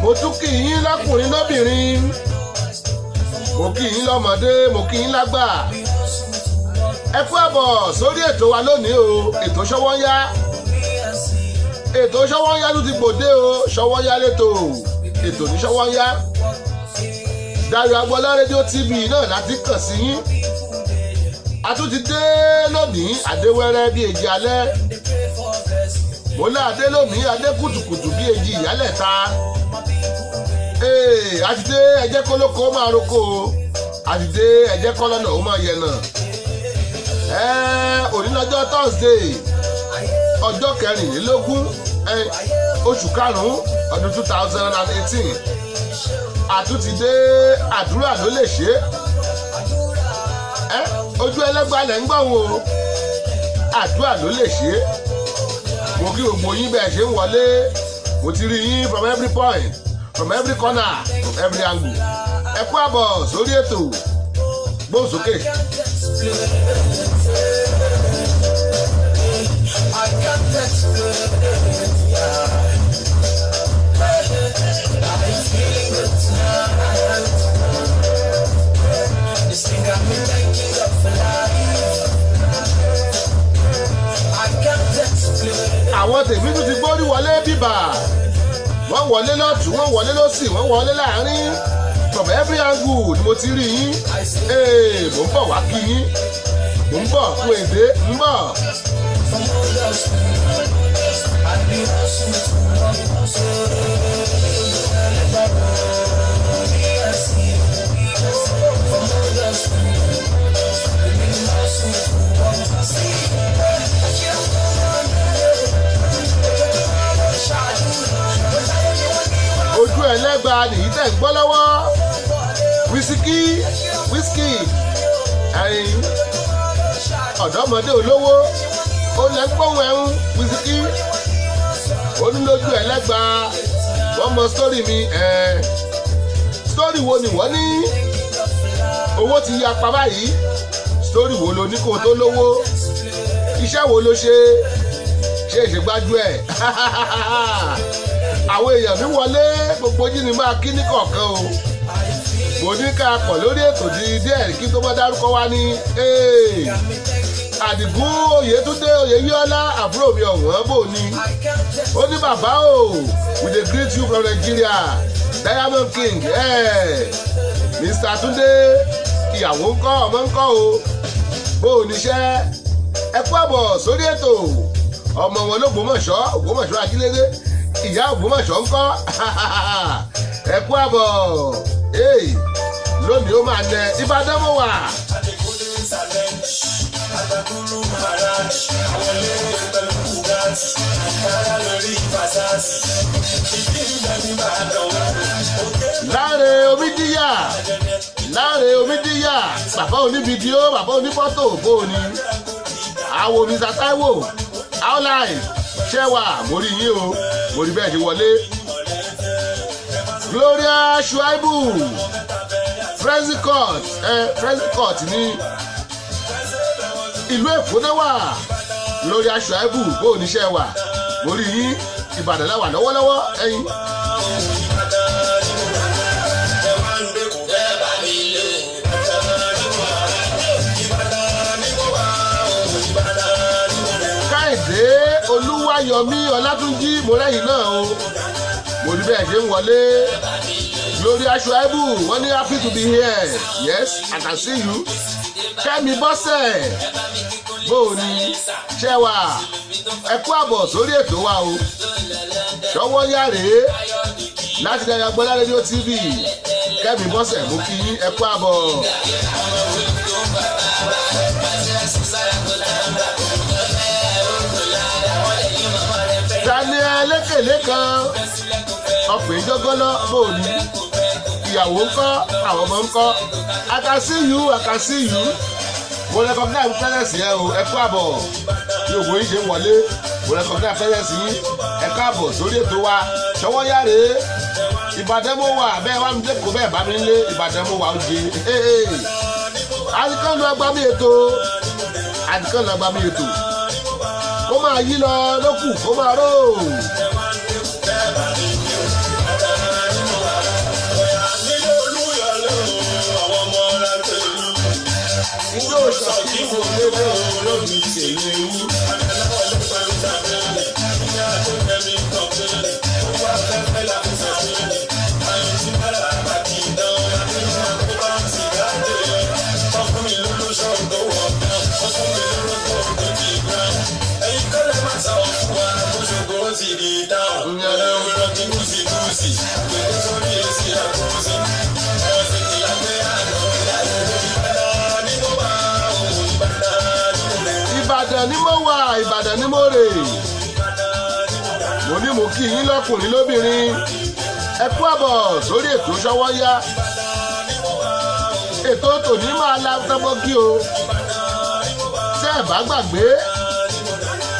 mo tún kí yín lọ́kùnrin lóbìnrin, mo kí yín lọ́mọdé, mo kí yín lágbà. Ẹ kú àbọ̀ sórí ètò wa lónìí o, ètò Ṣọ́wọ́nyá. Ètò Ṣọ́wọ́nyá ló ti gbòde o, Ṣọ́wọ́nyá létò, ètò ní Ṣọ́wọ́nyá. Dayọ̀ Agbọ́lá rédíò TV náà láti kàn sí yín. A tún ti dé lónìí, àdéwẹ́rẹ́ bí èjì alẹ́. Mo lá adé lónìí, adé kùtùkùtù bí èjì ìyálẹ̀ta. Àtidé ẹjẹ́ kólókó máa roko, àtidé ẹjẹ́ kọ́lọ́nà ó máa yẹnà. Òní lọ́jọ́ Thursday, ọjọ́ 24 oṣù karùn-ún ọdún 2018. Àtúntìdé àdúrà ló lè ṣe. Ojú ẹlẹ́gbàá lẹ̀ ń gbọ́ wọn o, àdúrà ló lè ṣe. Mo kí gbogbo yín bẹ́ẹ̀ ṣe ń wọlé, mo ti rí yín from every point, from every corner, from every angle. Ẹ kú àbọ̀ sórí ètò gbóhùn sókè. Àwọn tèmi tún ti gbórí wọlé bíbà, wọ́n wọlé lọ́tún, wọ́n wọlé lọ́sì, wọ́n wọlé láàrin, from every angle ni mo ti rí yín. Mo ń bọ̀ wá kí yín, mo ń bọ̀ kú èdè, ń bọ̀. Ojú ẹlẹ́gbàá nìyí tẹ̀ ń gbọ́ lọ́wọ́. wíṣíkì ẹ̀yìn ọ̀dọ́mọdé olówó ó lẹ́ ń gbóhùn ẹ̀hún wíṣíkì onílójú ẹlẹ́gbàá. Wọ́n mọ sítórì mi, sítórì wo ni wọ́n ní owó ti yapa báyìí, sítórì wo lo ní kó tó lówó, iṣẹ́ wo ló ṣe ìṣègbájú ẹ̀. Àwọn èèyàn mi wọlé, gbogbo yín ni máa kí ní kọ̀ọ̀kan o. Mo ní ká pọ̀ lórí ètò díẹ̀ kí tó bá dárúkọ wá ní Àdìgún Oyètúndé Oyèyọ́lá àbúrò mi ọ̀wọ́n bò ní. Ó ní bàbá o, we dey greet you from Nigeria, Diamond King. Mr. Túndé, ìyàwó ńkọ́, ọmọ ńkọ́ o, bó o níṣẹ́. Ẹ kú àbọ̀ sórí ètò. Ọmọ wọn l'Ògbómọ̀ṣọ́, Ògbómọ̀ṣọ́ Ajílédé, ìyá Ògbómọ̀ṣọ́ ńkọ́. Ẹ kú àbọ̀. Lónìí ó máa nẹ Ìbàdàn mọ́ wà. Láre Omídíyà, bàbá onífídíò, bàbá onífọ́tò, bó o ní. Àwo Mr. Taiwo, outline, ṣẹ́wà, mo rí yín o, mo rí bẹ́ẹ̀ ṣe wọlé. Gloria Shuaibu, Frenzy Court ní ìlú Èkó náà wà. Gloria Shuaibu, bó oníṣẹ́ wà, mo rí yín. Ìbàdàn náà wà lọ́wọ́lọ́wọ́ ẹ̀yin. Káìdé Olúwayọ̀mí Ọlátúnjí, mo rẹ́yìn náà o, kò ní bẹ́ẹ̀ ṣe ń wọlé. Gloria Shuaibu wọ́n ní happy to be here. Yes, I can see you. Kẹ́mi Bọ́sẹ̀ bóò ni ṣẹ́ wà ẹ kú àbọ̀ sórí ètò wa o. Ṣọwọ́ yàrá láti Dayọ̀ Agbọ́lá rédíò TV. Kẹ́mi Bọ́sẹ̀ mo kí yín ẹ kú àbọ̀. Daniel lékèlé kan ọkùnrin jọgọlọ bóòlù ìyàwó ńkọ́ àwọn ọmọ ńkọ́ I can see you I can see you mo recognize presence yẹn o ẹ kú àbọ̀ bí ògbó yìí ṣe ń wọlé mo recognize presence yìí ẹ kú àbọ̀ sórí ètò wa Ṣọwọ́ yàrá Ìbàdàn mo wà bẹ́ẹ̀ wá mi lẹ́kọ̀ọ́ bẹ́ẹ̀ bá mi lé Ìbàdàn mo wà ó di àdìkan lọ agbámi ètò àdìkan lọ agbámi ètò kó máa yí lọ lókù kó máa ró. Ìjọ ìṣọ̀kí mo lédè olómi tèmi wú. Ìbàdàn ni mo wà Ìbàdàn ni mo rè mo ní mo kí yín lọ́kùnrin lóbìnrin ẹ kú àbọ̀ sórí ètò Ṣọwọ́ yá ètò tòní máa la tọ́gbọ́gí o ṣé ẹ bá gbàgbé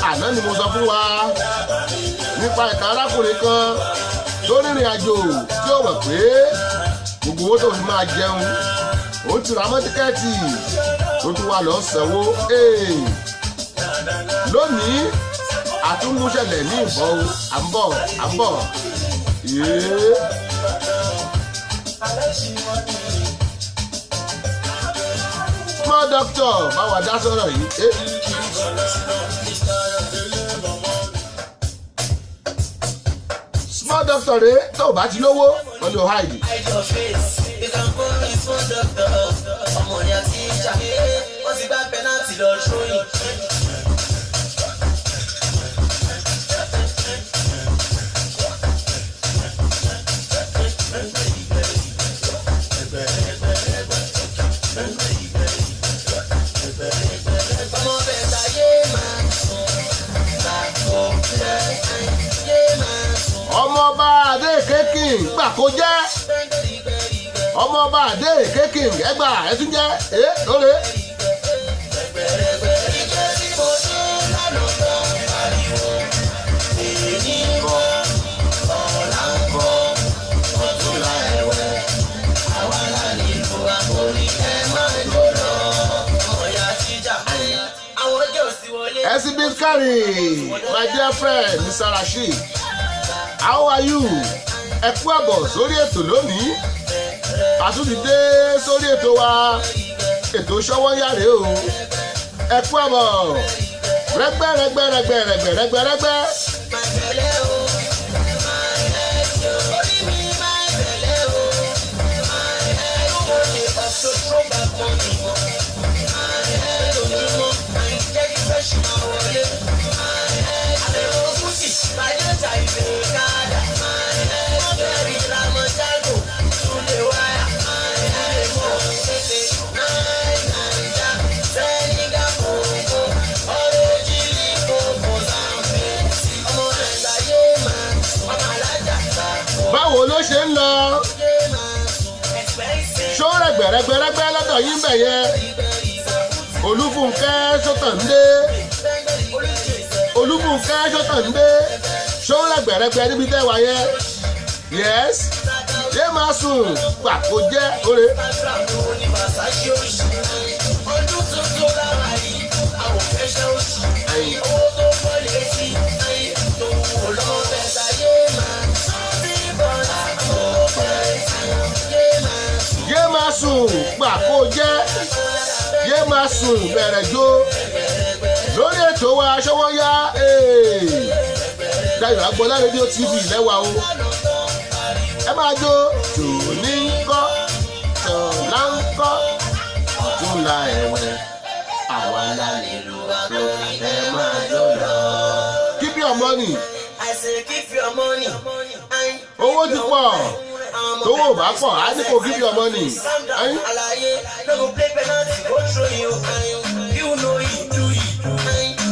àná ni mo sọ fún wa nípa ìtàn arákùnrin kan tó rìnrìn àjò tí ó mọ̀ pé gbogbo owó tó fi máa jẹun ó ti ra mọ́ tíkẹ́ẹ̀tì tó tún wà lọ́ọ́ sanwó lónìí àtúnmúṣẹlẹ̀ ní ìbọn à ń bọ̀ small doctor báwa dá sọ̀rọ̀ yìí. Small doctor rè tó o bá ti lówó wọ́n lè hide. Ọmọ ni a ti ṣàkíyè wọ́n ti gbá pẹ́nàtì lọ ṣóyìn. Ọmọọba Adéèké King gbà kó jẹ́ ọmọọba Adéèké King ẹgbà ẹtún jẹ́ lóore. Exhibit carry my dear friend Mr. Rasheed. How are you? Ẹ kú àbọ̀ sórí ètò lónìí. Àtúntì dé sórí ètò wa. Ètò Ṣọwọ́ yàrá o. Ẹ kú àbọ̀. Rẹ́gbẹ́. Báwo ló ṣe ń lọ? Ṣó rẹ̀gbẹ̀rẹ̀gbẹ̀rẹ̀gbẹ̀ lọ́dọ̀ yín bẹ̀ yẹn? Olúfúnkẹ́ Ṣótàndé ṣó rẹ̀gbẹ̀rẹ̀gbẹ̀ níbi tẹ́wà yẹn? Yes, ṣé máa sùn pàkó jẹ́ oore? Yé máa sùn pàkó jẹ́ yé máa sùn bẹ̀rẹ̀ jó lórí ètò wa Ṣọwọ́ yá Dayọ̀ Agbọ́lá rédíò TV lẹ́wà o ẹ máa jó tòní ń kọ́ tọ̀la ń kọ́ ọ̀túnla ẹ̀wẹ̀ àwa la lè lù àgbo ẹ máa jó lọ. Keep your money. I say keep your money. Owó ti pọ̀ tówó bá pọ̀ á ní kò keep your money. Alaye no go play penalty go throw you. You know you do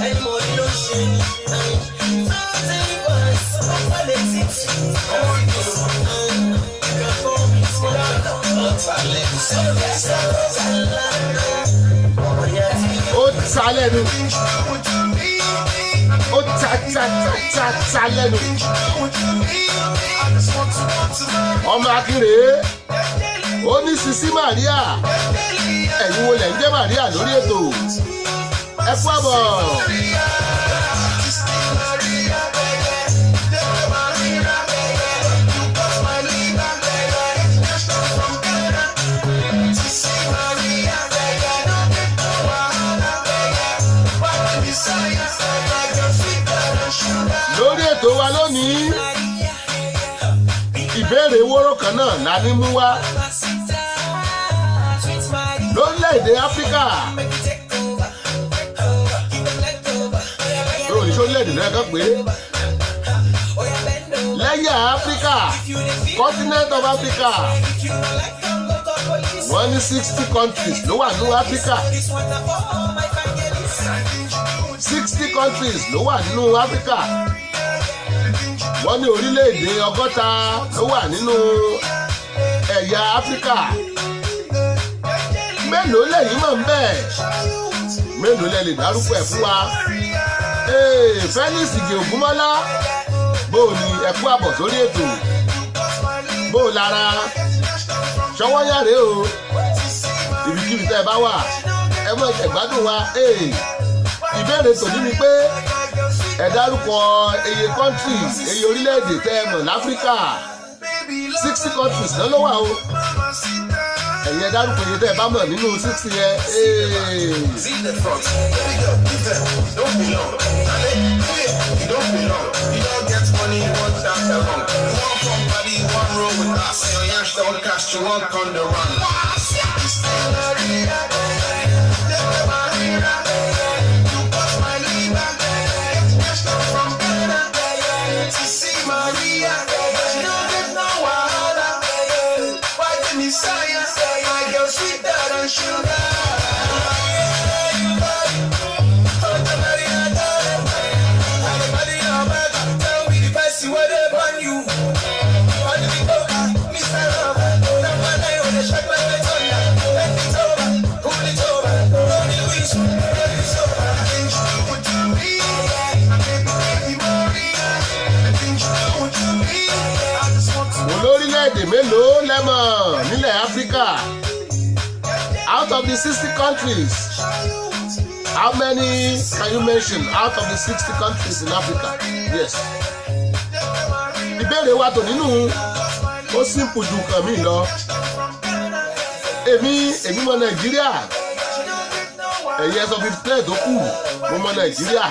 any money no shame. Something was so politics. Ó ta lẹ́nu. Ó ta lẹ́nu. Ọmọ Akínrè ó ní Sisi Maria ẹ̀yin wo lẹ̀ ń jẹ́ Maria lórí ètò ẹ kú àbọ̀. Lórí ètò wa lónìí ìbéèrè wóró kan náà la ní mú wá lórílẹ̀‐èdè Áfíríkà lórí sórílẹ̀‐èdè náà kan pé lẹ́yìn Áfíríkà continent of Africa wọ́n ní 60 countries ló wà ní Áfíríkà 60 countries ló wà nínú Áfíríkà wọ́n ní orílẹ̀-èdè 60 ló wà nínú ẹ̀yà Áfíríkà mélòó lẹ́yìn mọ̀ ń bẹ̀ mélòó lẹ́ lè dárúkọ ẹ̀ fún wa Felix Ige Ògúnmọ́lá bóò ni ẹ kú àbọ̀ sórí ètò bóò lára ṣọwọ́ yàrá o ibikíbi tẹ́ ẹ bá wà ẹ mọ̀ ẹ̀gbádùn wa ìbéèrè tòní ni pé ẹ dárúkọ iye countries iye orílẹ̀-èdè tẹ́ ẹ mọ̀ láfíríkà 60 countries náà ló wà o ẹ̀yin ẹ dárúkọ iye tẹ́ ẹ bá mọ̀ nínú 60 yẹn. Olórílẹ̀-èdè mélòó lẹ́mọ̀ nílẹ̀ Áfíríkà? Out of the 60 countries, how many can you mention out of the 60 countries in Africa? Yes. Ìbéèrè wa tò nínú ó simple ju nǹkan mi lọ. Èmi mọ Nàìjíríà. Ẹ̀yin ẹ sọ 59 tó kù, mo mọ Nàìjíríà.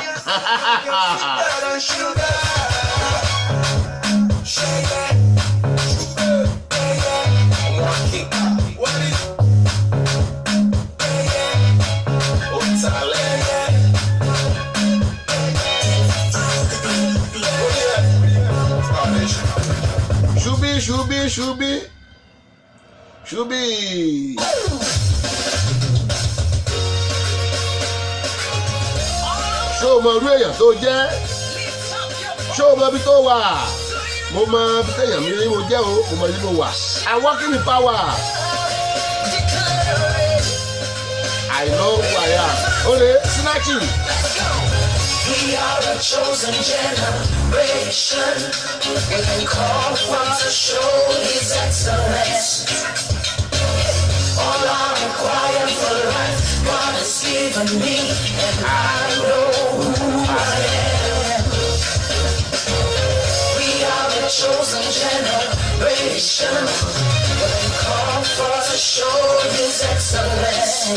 Ṣubí. Ṣé o mọ irú èèyàn tó jẹ́? Ṣé o mọ ibi tó wà? Mo mọ ibi téèyàn mi mo jẹ́ o, mo mọ ibi mo wà. I work in the power. I know who I am. Ole, Sinaki. We are a chosen generation. We've been called for to show His excellence. All I require for life, God has given me, and I know who I am. We are a chosen generation. We've been called for to show His excellence.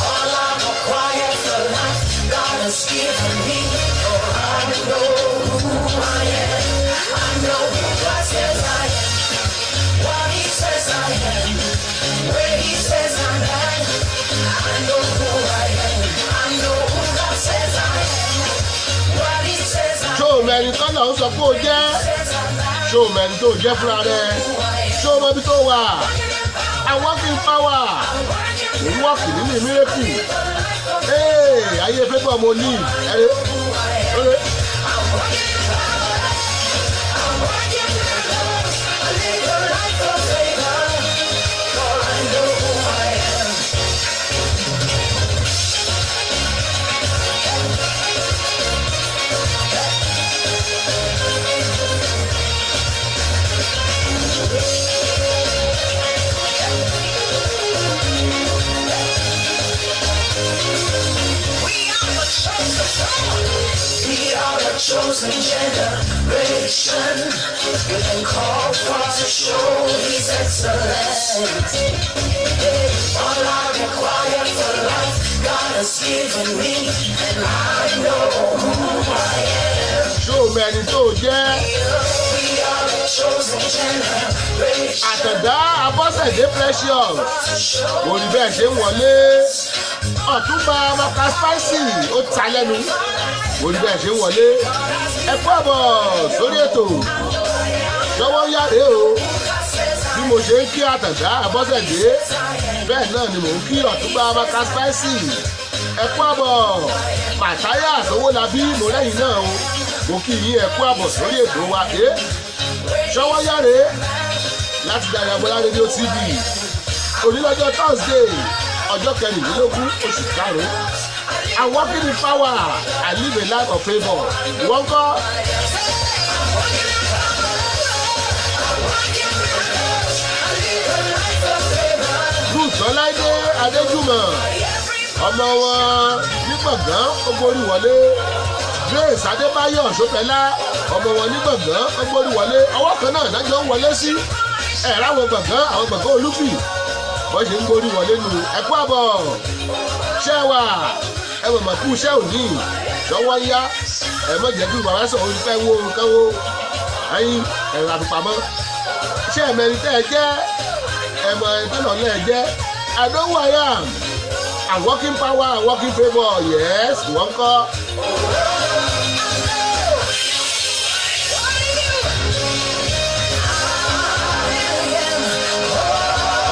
All I require for life, God has given me, oh I know who I am. I know who God says kó o jẹ́ ṣó o mẹ́rin tó jẹ́ fúnra rẹ ṣó o mọ ibi tó wà working power òun wọ́ọ̀kì nínú mírèkù ayé fẹ́gbọ́n mo ní ẹ̀rẹ́. Chosen generation, you've been called for to show His excellence. All I require for life, God has given me, and I know who I am. Show me ẹni tó jẹ́. We are the chosen generation. Àtẹ̀dá Abọ́sẹ̀dé Precious. Kò rí bẹ́ẹ̀ ṣe ń wọlé. Ọ̀túnba Maka Spicy ó ta lẹ́nu. Kò rí bẹ́ẹ̀ ṣe ń wọlé. Ẹ kú àbọ̀ sórí ètò. Ṣọwọ́ yáre o. Bí mo ṣe ń kí Àtẹ̀dá Abọ́sẹ̀dé, bẹ́ẹ̀ náà ni mò ń kí Ọ̀túnba Maka Spicy. Ẹ kú àbọ̀ Màtáyà Sowólabí mo lẹ́yìn náà o. Mo kí yín ẹ kú àbọ̀ sórí ètò wa. Ṣọwọ́ yáre láti Dayọ̀ Agbọ́lá rédíò TV. Onílọ́jọ́ Thursday ọjọ́ 16 oṣù karùn-ún. I'm working in power. I live a life of favour. Wọ́n kọ́. Ruth Ọláìdé Adéjùmọ̀ ọmọ wọn ní gbọ̀ngàn ọgbórí wọlé. Grace Adébáyọ̀ Ṣópẹ́lá ọmọ wọn ní gbọ̀ngàn ọgbórí wọlé. Ọwọ́ kan náà dájọ́ ń wọlé sí. Ẹ̀rọ àwọn gbọ̀ngàn Olúfì. Wọ́n ṣe ń gbórí wọlé nu. Ẹ kú àbọ̀. Ṣẹ́wà. Ẹ mọ̀ mọ̀ kú iṣẹ́ òní lọ́wọ́ yá ẹ mọ̀ jẹ́ kí bàbá sọ̀rọ̀ orí fẹ́ wo kánwó ẹyin ẹ̀rọ àfipamọ́ iṣẹ́ ẹ̀mẹ́rin tẹ́ ẹ jẹ́ ẹ̀mọ̀ ẹ̀tọ́nà lẹ́ ẹ jẹ́ I know who I am I'm working power I'm working favour yes wọ́n kọ́.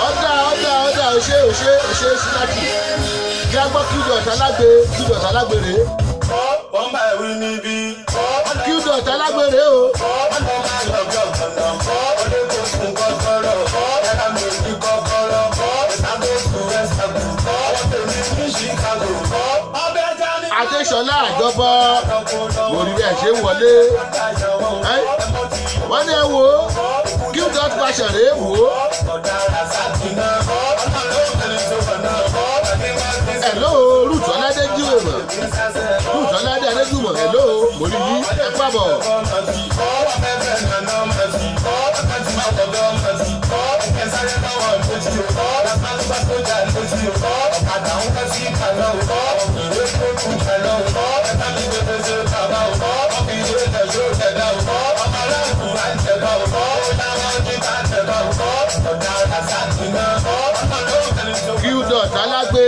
ọ̀dà òṣè sínákì bí a gbọ́ Qdot alágbèrè. Bọ́mbà ìwé níbí. Qdot alágbèrè o. Adéṣọlá Àjọbọ lórí rẹ̀ ṣe ń wọlé. Wọ́n ní ẹ wo Qdot fashion rèé wò ó. Hello Ruth Ọládé Adéjùmọ̀ Ruth Ọládé Adéjùmọ̀ hello mo rí yí ẹ kú àbọ̀. Qdot alágbé.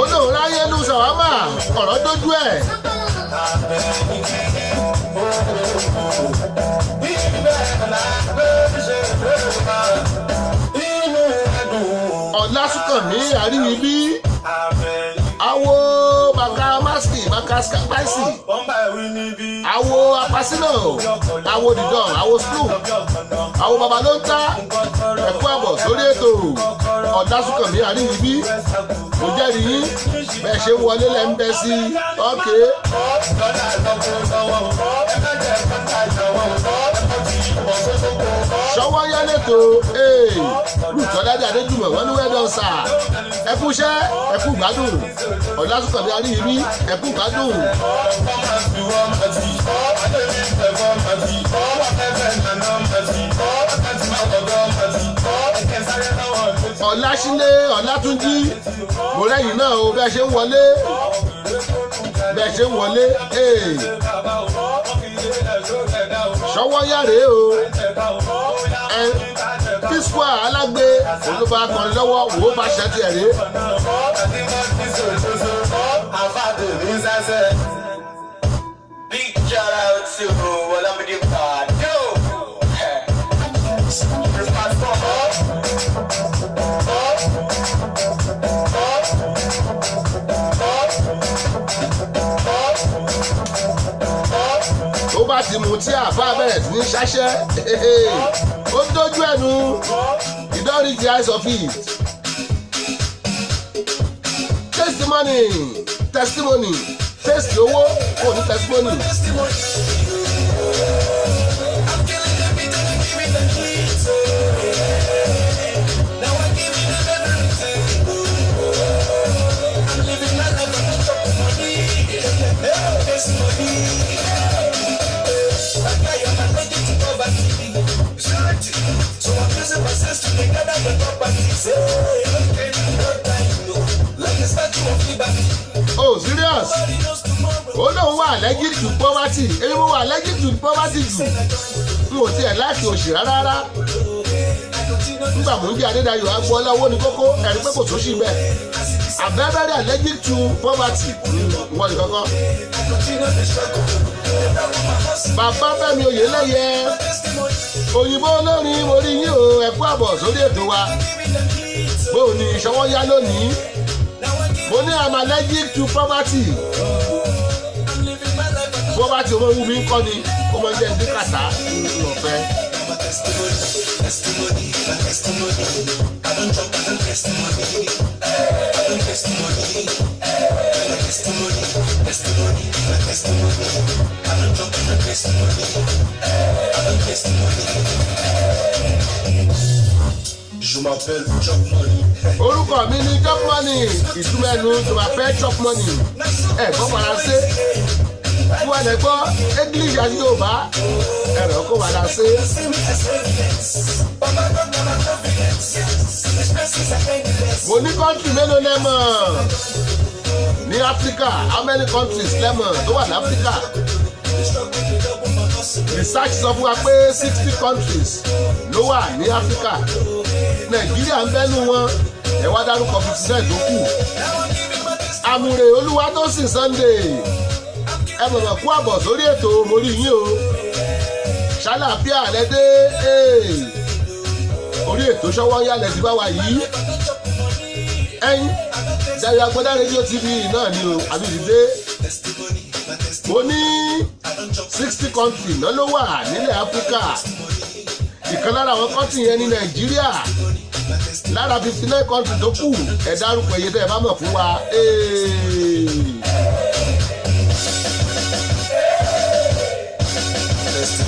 Olóhùn láyé nu ṣàwámà ọ̀rọ̀ dójú ẹ̀. Ọlásùnkànmí Àríyìnbí awo Maka Spicy awo Apasínà awo Dìdán awo Slow awo Babalóńtà ẹ̀kú àbọ̀ sórí ètò Ọlásùnkànmí Àríyìnbí mo jẹ́rìí yín bẹ́ẹ̀ ṣe ń wọlé lẹ́ ń bẹ́ sí ọ́kẹ́. Ṣọwọ́ yá lẹ́tọ̀ Ruth Ọládé Adéjùmọ̀ wọ́n ní wẹ́dọ̀ sà ẹkú iṣẹ́ ẹkú gbádùn Ọlásùnkànmí Àríyìnbí ẹkú gbádùn. Ọláṣílé Ọlátúnjí mo rẹ́yìn náà o bẹ́ẹ̀ ṣe ń wọlé bẹ́ẹ̀ ṣe ń wọlé ṣọwọ́ yàrá o P-Square alágbé olùbá akọrin lọ́wọ́ wò ó bá ṣẹ́ tiẹ̀ rí. Big shout out to Olamide Bado. Tó bá ti mú tí àbá bẹ̀rẹ̀ sí ní ṣáṣẹ́ ó dójú ẹnu you don reach the eyes of it. testimony test owó kò ní testimony. Oh, serious? Ó lóun wà allergic to poverty. Èmi mo wà allergic to poverty jù. N ò tiẹ̀ láti òṣì rárá. Nígbà mò ń jẹ́ Adédayọ̀ Agboola owó ní kókó ẹ̀rí pé kò tó ṣì bẹ́ẹ̀. I'm very allergic to poverty. Wọ́n ní kọ́kọ́. Bàbá Fẹ́mi Oyèlẹ́yẹ. Òyìnbó olórin mo rí yín o ẹ kú àbọ̀ sórí ètò wa. Bóò ni ìṣọwọ́ yá lónìí. Mo ní I'm allergic to poverty. Poverty ọmọ ewu mi ń kọ́ ni ó máa ń jẹ́ ní kàtá ọ̀fẹ́. Orúkọ mi ni Chop Money, ìtumọ̀ ẹnu tó máa fẹ́ Chop Money. Ẹ̀gbọ́n Faransé, wọ́n lè gbọ́ English àti Yorùbá, ẹ̀rọ kó wà láṣẹ. Mo ní country mélòó lẹ́mọ̀ ní Africa, how many countries lẹ́mọ̀ tó wà ní Africa? Research sọ fún wa pé 60 countries ló wà ní Africa. Nàìjíríà ń bẹ́nu wọn ẹ wá dárúkọ 59 tó kù. Àmùrè Olúwatósìn Sunday ẹ mọ̀mọ̀ kú àbọ̀ sórí ètò mo rí yín o. Ṣàlàáfíà lẹ́dẹ́ orí ètò ṣọwọ́ yálẹ̀ ti bá wa yìí. Ẹyin Dayo Agboola rédíò TV náà ni o àbí ìdílé. Mo ní 60 country náà ló wà nílẹ̀ Áfíríkà. Ìkan lára àwọn country yẹn ní Nàìjíríà. Lára 59 country tó kù ẹ dárúkọ iye tẹ́ ẹ bá mọ̀ fún wa.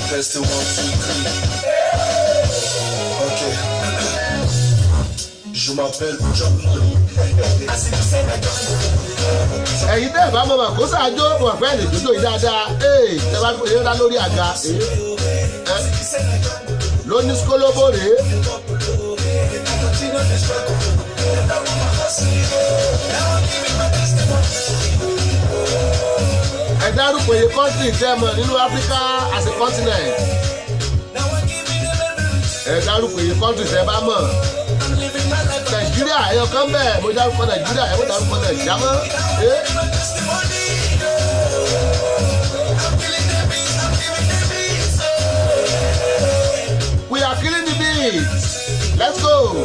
Test 1, 2, 3. Okay. Je m'appelle Chop Money. Ẹ̀yin tẹ́ ẹ bá mọ̀ kó ṣáájú mọ̀ pé lè dúdú yìí dáadáa. Tẹ́ bá pè é rá lórí àga. Lóní skólóbó rèé. Ẹ dárúkọ iye country tẹ́ mọ̀ nínú Africa as a continent. Ẹ dárúkọ iye country tẹ́ bá mọ̀. Nàìjíríà ẹyọ kan bẹ́ẹ̀ mo dárúkọ Nàìjíríà ẹ mo dárúkọ Nàìjíríà mọ́. We are killing the beat. Let's go.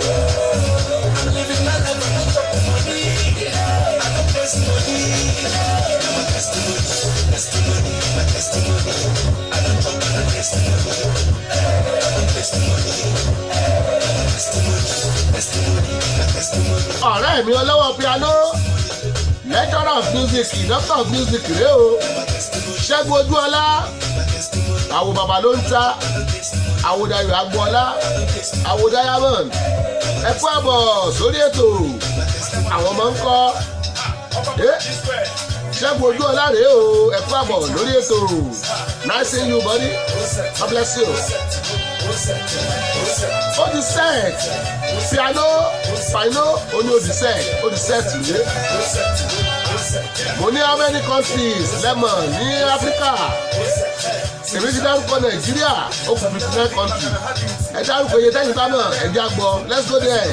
Ọ̀rẹ́ mi ọlọ́wọ́ piano lecturer of music doctor of music rèé o Ṣẹ́gun Ojúọlá àwo bàbá ló ń ta àwo Dayo Agboola àwo Diamond ẹ kú àbọ̀ sórí ètò àwọn ọmọ ń kọ́ Ṣẹ́gun Ojúọlá rèé o ẹ kú àbọ̀ lórí ètò nice seeing you buddy God bless you. Ó di set piano oní ó di set rèé. mo ní how many countries lẹ́mọ̀ ní Áfíríkà èmi ti dárúkọ Nàìjíríà ó kù 59 country ẹ dárúkọ iye tẹ́yìn bá mọ̀ ẹ jẹ́ àgbọ̀ let's go there.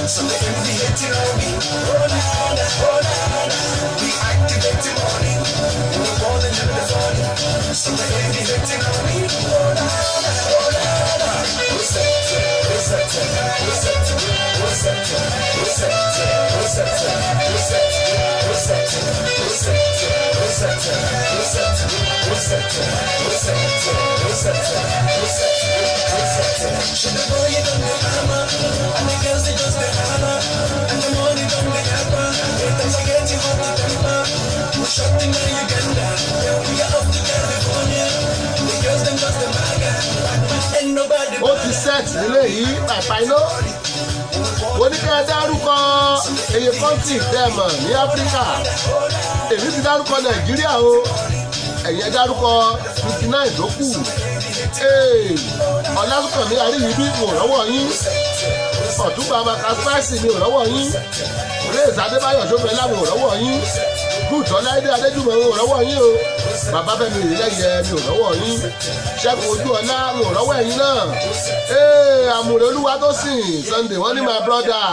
So they can be hitting on me. Oh, we activating money. We're balling in the funny. So they can be hitting on me. ó ti set nílé yìí pàpàìnó mo ní kẹ́ ẹ dárúkọ èyí kọ́ńtì tẹ́ẹ̀mọ̀ ní Áfíríkà èmi ti dárúkọ Nàìjíríà o ẹ̀yin dárúkọ 59 tó kù Ọlásùnkànmí Àríyìbí mi ò rọ́wọ́ yín Ọ̀túnba Makaspaisi mi ò rọ́wọ́ yín Praise Adébáyọ̀ Ṣófẹ́lá mi ò rọ́wọ́ yín Good Ọláìdé Adéjùmọ̀ mi ò rọ́wọ́ yín o Bàbá Fẹ́mi Ìrìlẹ́yẹ mi ò rọ́wọ́ yín Ṣẹ́gun Ojúọlá mi ò rọ́wọ́ ẹ̀yin náà Àmùrè Olúwatósìn Sunday wọ́n ní my brother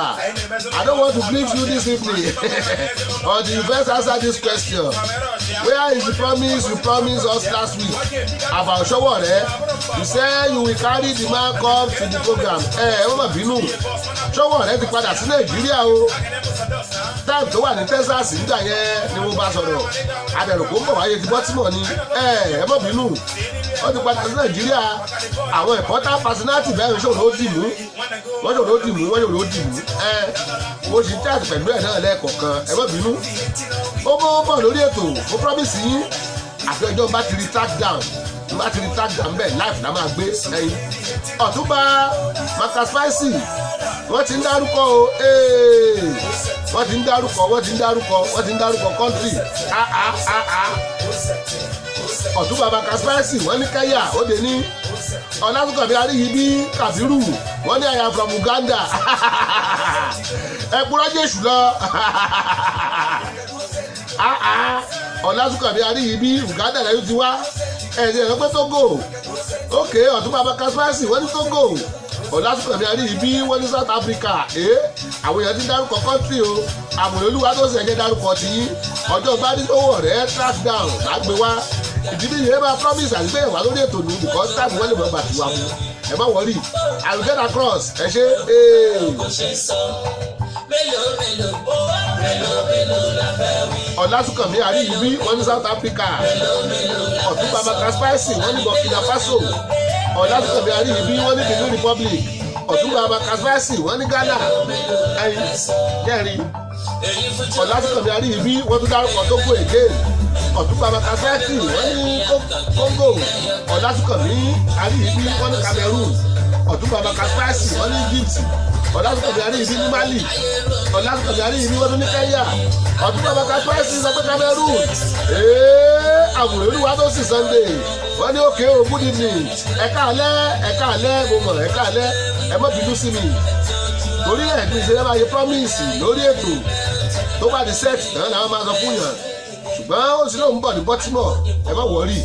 I don't want to greet you this evening until you first answer this question. Where is the promise you promised us last week about Sowore? You say you will carry the man come to the program. Wọ́n mà bínú. Sowore ti padà sí Nàìjíríà o. Táìmù tó wà ní Texas nígbà yẹn ni mo bá sọ̀rọ̀. Àbẹ̀rù kò ń bọ̀ wáyé ti Baltimore ni. Ẹ má bínú. Wọ́n ti padà sí Nàìjíríà. Àwọn important personality bẹ́ẹ̀ ṣòro dì mú. Wọ́n ṣòro dì mú. Mo ṣì ń chat pẹ̀lú ẹ̀ náà lẹ́ẹ̀kọ̀ọ̀kan. Ẹ má bínú. Ó bọ̀ lórí ètò. Mo promise yín. Àfi ọjọ́ bá ti rí tag down bẹ́ẹ̀ life la máa gbé ẹyin. Ọ̀túnba Makaspaisi wọ́n ti ń dárúkọ o wọ́n ti ń dárúkọ country Ọ̀túnba Makaspaisi wọ́n ní Kenya ó dé ní Ọlásùnkànmí Àríyìbí Kàbírù wọ́n ní I am from Uganda ẹ̀kúrọ́ jésù lọ Ọlásùnkànmí Àríyìbí Uganda lẹ́yìn ti wá ẹ̀sìn ẹ̀rọ pé Togo ok Ọ̀túnba Makaspaisi wọ́n ní Togo Ọlásùnkànmí Àríyìbí wọ́n ní South Africa àwọn èèyàn ti dárúkọ country o Àmùrè Olúwatósìn ẹ̀jẹ̀ dárúkọ ti yín ọjọ́ gbádùn owó rẹ̀ track down lágbè wá ìdílé yẹn bá promise àti bẹ́ẹ̀ wá lórí ètò nù because time wọ́n lè mọ̀ bàtí wa mu ẹ má wọrí I will get across ẹ ṣe Ọlásùnkànmí Àríyìbí wọ́n ní South Africa Ọ̀túnba Makaspaisi wọ́n ní Burkina Faso Ọlásùnkànmí Àríyìbí wọ́n ní Benin Republic Ọ̀túnba Makaspaisi wọ́n ní Ghana ẹ̀yìn kẹrin Ọlásùnkànmí Àríyìbí wọ́n tún dárúkọ Togo again Ọ̀túnba Makaspaisi wọ́n ní Congo Ọlásùnkànmí Àríyìbí wọ́n ní Cameroon Ọ̀túnba Makaspaisi wọ́n ní Egypt Ọlásùnkànmí Àríyìbí ní Mali Ọlásùnkànmí Àríyìbí wọ́n tún ní Kenya Ọ̀túnba Makaspaisi sọ pé Cameroon Àmùrè Olúwatósìn Sunday wọ́n ní òkè o good evening ẹ̀ka alẹ́ mo mọ̀ ẹ̀ka alẹ́ ẹ má bínú sí mi torí ẹ̀ ní ìṣẹ̀lẹ̀ máa yẹ promise lórí ètò tó bá di set náà làwọn máa sọ fún yàn ṣùgbọ́n ó sì lóun bọ̀ ní Baltimore ẹ má wọrí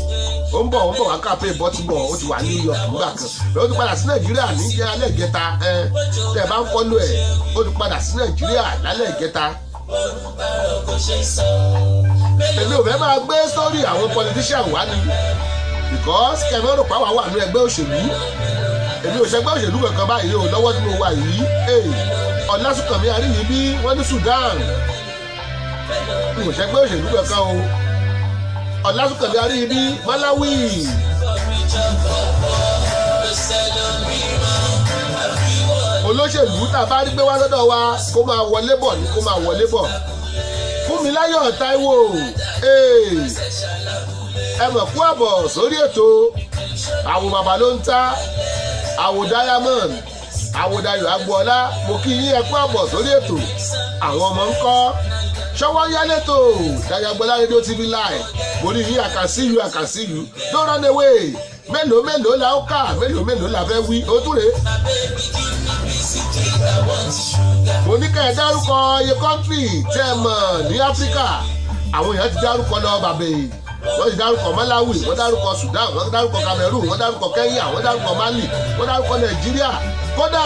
ó ń bọ̀ wá kápẹ́ Baltimore ó ti wà ní New York nígbà kan lọ́wọ́ ti padà sí Nàìjíríà ní alẹ́ ìgẹta tẹ̀ bá ń fọ́lú ẹ̀ ó ti padà sí Nàìjíríà lálẹ́ ìgẹta. èmi ò fẹ́ máa gbé sórí àwọn politician wá ní because kẹmọ́ rò pàwọ́ wà ní ẹgbẹ́ òṣèlú èmi ò ṣẹgbẹ́ òṣèlú kankan báyìí o lọ́wọ́ tí mo wà yìí Ọlásùnkànmí Àríyìbí wọ́n ní Sudan mi ò ṣẹgbẹ́ òṣèlú kankan o Ọlásùnkànmí Àríyìbí Malawi olóṣèlú tá a bá rí gbé wá lọ́dọ̀ wa kó máa wọlé bọ̀ ní kó máa wọlé bọ̀ Fúnmiláyọ̀ Táíwò ẹ mọ̀ kú àbọ̀ sórí ètò àwò bàbá ló ń ta àwò diamond àwò Dayọ̀ Agboola mo kí yín ẹ kú àbọ̀ sórí ètò àwọn ọmọ ń kọ́ ṣọwọ́ yálẹ́tò Dayọ̀ Agboola Radio TV live mo ní yín I can see you I can see you don't run away mélòó mélòó la ó kà mélòó mélòó la fẹ́ wí ó túre. mo ní ká ẹ dárúkọ iye kọ́ńtírì tẹ́ ẹ mọ̀ ní Áfíríkà àwọn èèyàn ti dárúkọ lọ bàbè wọ́n ti dárúkọ Malawi wọ́n dárúkọ Sudan wọ́n dárúkọ Cameroon wọ́n dárúkọ Kenya wọ́n dárúkọ Mali wọ́n dárúkọ Nàìjíríà kódà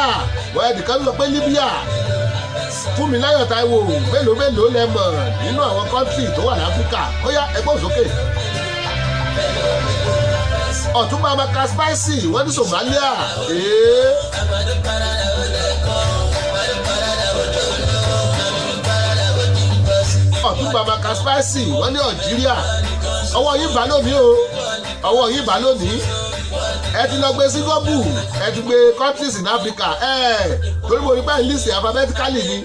wọ́n ẹnìkan lọ pé Libya Fúnmiláyọ̀ Táíwò mélòó mélòó lẹ mọ̀ nínú àwọn kọ́ńtírì tó wà ní Áfíríkà ó yá ẹgbọ́n sókè. Ọ̀túnba Amaka Spicy wọ́n ní Somalia Ọ̀túnba Amaka Spicy wọ́n ní Algeria ọwọ́ yín bá lónìí o ọwọ́ yín bá lónìí ẹ ti lọ gbé sí gọ́bù ẹ ti gbé countries in Africa torí mo rí báyìí list alphabetically ni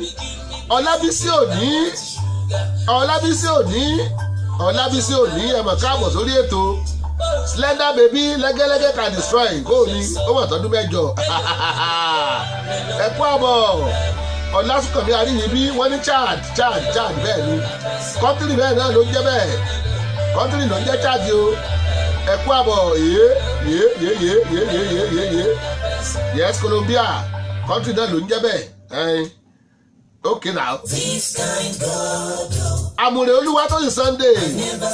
Ọlábísí òní ẹ mọ̀ káàbọ̀ sórí ètò Slender baby lẹ́gẹ́lẹ́gẹ́ can destroy góòlì ó wọ̀ tọ́dún mẹ́jọ ẹ kú àbọ̀ Ọlásùnkànmí Àríyìnbí wọ́n ní Chad bẹ́ẹ̀ ni kọ́ńtírì bẹ́ẹ̀ náà ló ń jẹ́ bẹ́ẹ̀ kọ́ńtírì ló ń jẹ́ Chad o ẹ kú àbọ̀ yes Colombia kọ́ńtírì náà ló ń jẹ́ bẹ́ẹ̀ okay now. Àmùrè Olúwatóyìn Sunday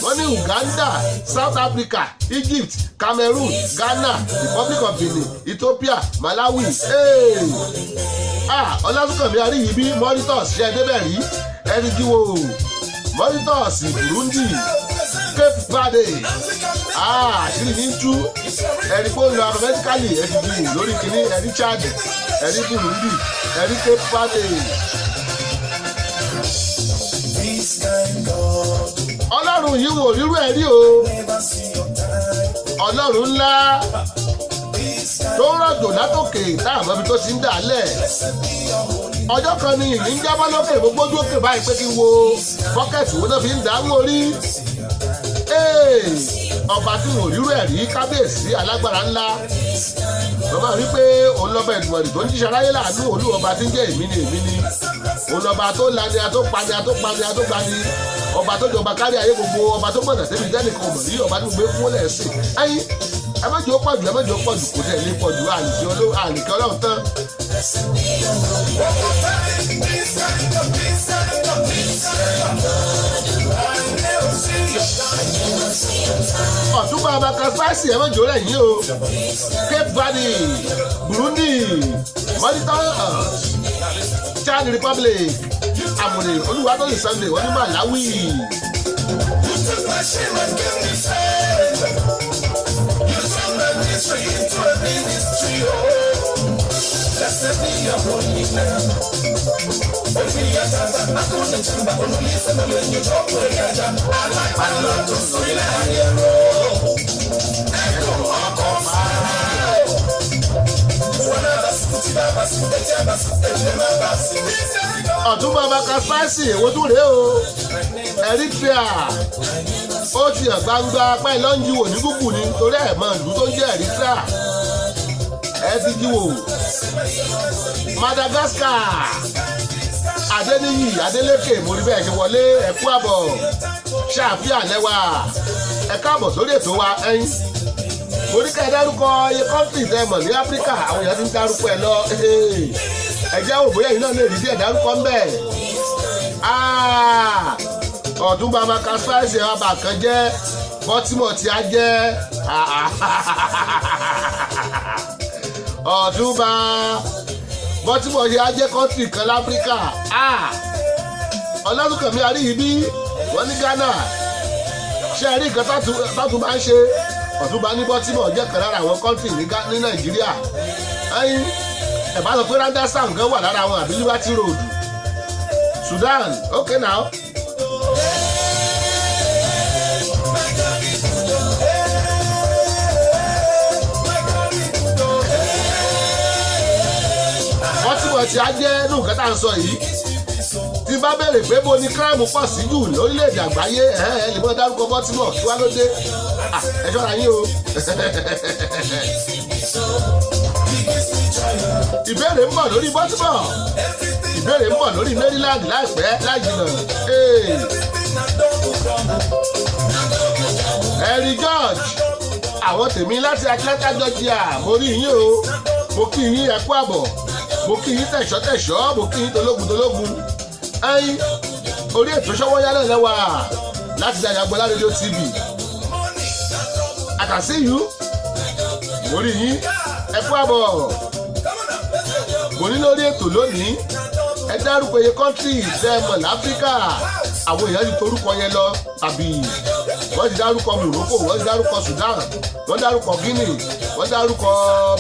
wọ́n ní Uganda South Africa Egypt Cameroon Ghana Republic of Benin Ethiopia Malawi Ọlásùnkànmí Àríyìnbí Mauritius ṣe débẹ̀ rí ẹni jíwò Mauritius Burundi Cape Verde àṣírí ní tú ẹni kó lọ alphabetically ẹni jíwò lórí kìíní ẹni Chad ẹni Burundi ẹni Cape Verde. Ọlọ́run yìí wò rírú ẹ̀ rí o Ọlọ́run ńlá tó ń rọ̀jò látòkè táàmù ibi tó ti ń dà lẹ̀ ọjọ́ kan ni ìní ń jábọ́ lókè gbogbo ojú òkè báyìí pé kí n wo bọ́kẹ́tì wo náà fi ń dààmú orí ọba tí wò rírú ẹ̀ rí kábíyèsí alágbára ńlá bàbá rí pé òun lọ́ba Èdùmàrè tó ń jíṣẹ́ aráyé láàánú olú ọba tí ń jẹ́ èmi ni òun ọba tó lani atógbani ọba tó jọba kárí ayé gbogbo ọba tó mọ̀nà tẹ́lẹ̀ ìdánìkan ọmọ yìí ọba tó gbé fún lẹ́sìn ẹ̀yìn ẹ má jẹ́ ó pọ̀jù kò tẹ̀ lé pọ̀jù àlìkẹ́ Ọlọ́run tán. Ọ̀túnba Amaka Spicy ẹ má jẹ́ ó rẹ̀ yín o Cape Verde Burundi Mauritius Chad Republic Àmùrè Olúwatóyìn Sunday wọ́n ní Malawi. Ọ̀túnba Amaka Spicy èwo tún rèé o Eritrea ó ti hàn gbangba pẹ́ lọ́njú wò ní gúgù ni torí ẹ̀ mọ̀ ìlú tó ń jẹ́ Eritrea ẹ ti jí wò Madagascar Adéníyì Adélékè mo rí bẹ́ẹ̀ ṣe wọlé ẹ kú àbọ̀ ṣàfihàn lẹ́wà ẹ káàbọ̀ sórí ètò wa ẹ̀yìn mo ní ká ẹ dárúkọ iye kọ́ńtì tẹ́ mọ̀ ní Áfíríkà àwọn èèyàn ti ń dárúkọ ẹ lọ ẹ jẹ́ wò bóyá yìí náà lè rí díẹ̀ dárúkọ ń bẹ̀. Ọ̀túnba Amaka Spicy ẹ̀ wá bà kan jẹ́ Baltimore tí a jẹ́ Ọ̀túnba Baltimore tí a jẹ́ kọ́ńtì kan láfíríkà Ọlásùnkànmí Àríyìnbí wọ́n ní Ghana ṣe rí nǹkan tátù máa ń ṣe Ọ̀túnba ní Baltimore jẹ́ kan lára àwọn kọ́ńtì ní Nàìjíríà ẹ̀yìn ẹ̀ bá sọ pé Randers nǹkan wà lára àwọn àbí Liberty Road Sudan okay now. Baltimore tí a jẹ́ ní nǹkan tá à ń sọ yìí tí bá béèrè pé bo ni crime pọ̀ sí jù lórílẹ̀‐èdè àgbáyé ẹ lè mọ́ dárúkọ Baltimore kí wá ló dé ẹ ṣọ́ra yín o. ìbéèrè ń bọ̀ lórí Baltimore, ìbéèrè ń bọ̀ lórí Maryland láìpẹ́ láìjìnà. Harry George àwọn tèmi láti Atlanta Georgia mo rí yín o, mo kí yín ẹ kú àbọ̀, mo kí yín tẹ̀ṣọ́ mo kí yín tológun ẹyin orí ètò Sówónyálé lẹ́wà láti Jàyàgbọ́lá rédíò TV. I can see you, mo rí yín ẹ kú àbọ̀. Mo ní lórí ètò lónìí ẹ dárúkọ iye kọ́ńtì tẹ́ ẹ mọ̀ láfíríkà. Àwọn èèyàn ti torúkọ yẹn lọ tàbí wọ́n ti dárúkọ Morocco, wọ́n ti dárúkọ Sudan, wọ́n dárúkọ Guinea, wọ́n dárúkọ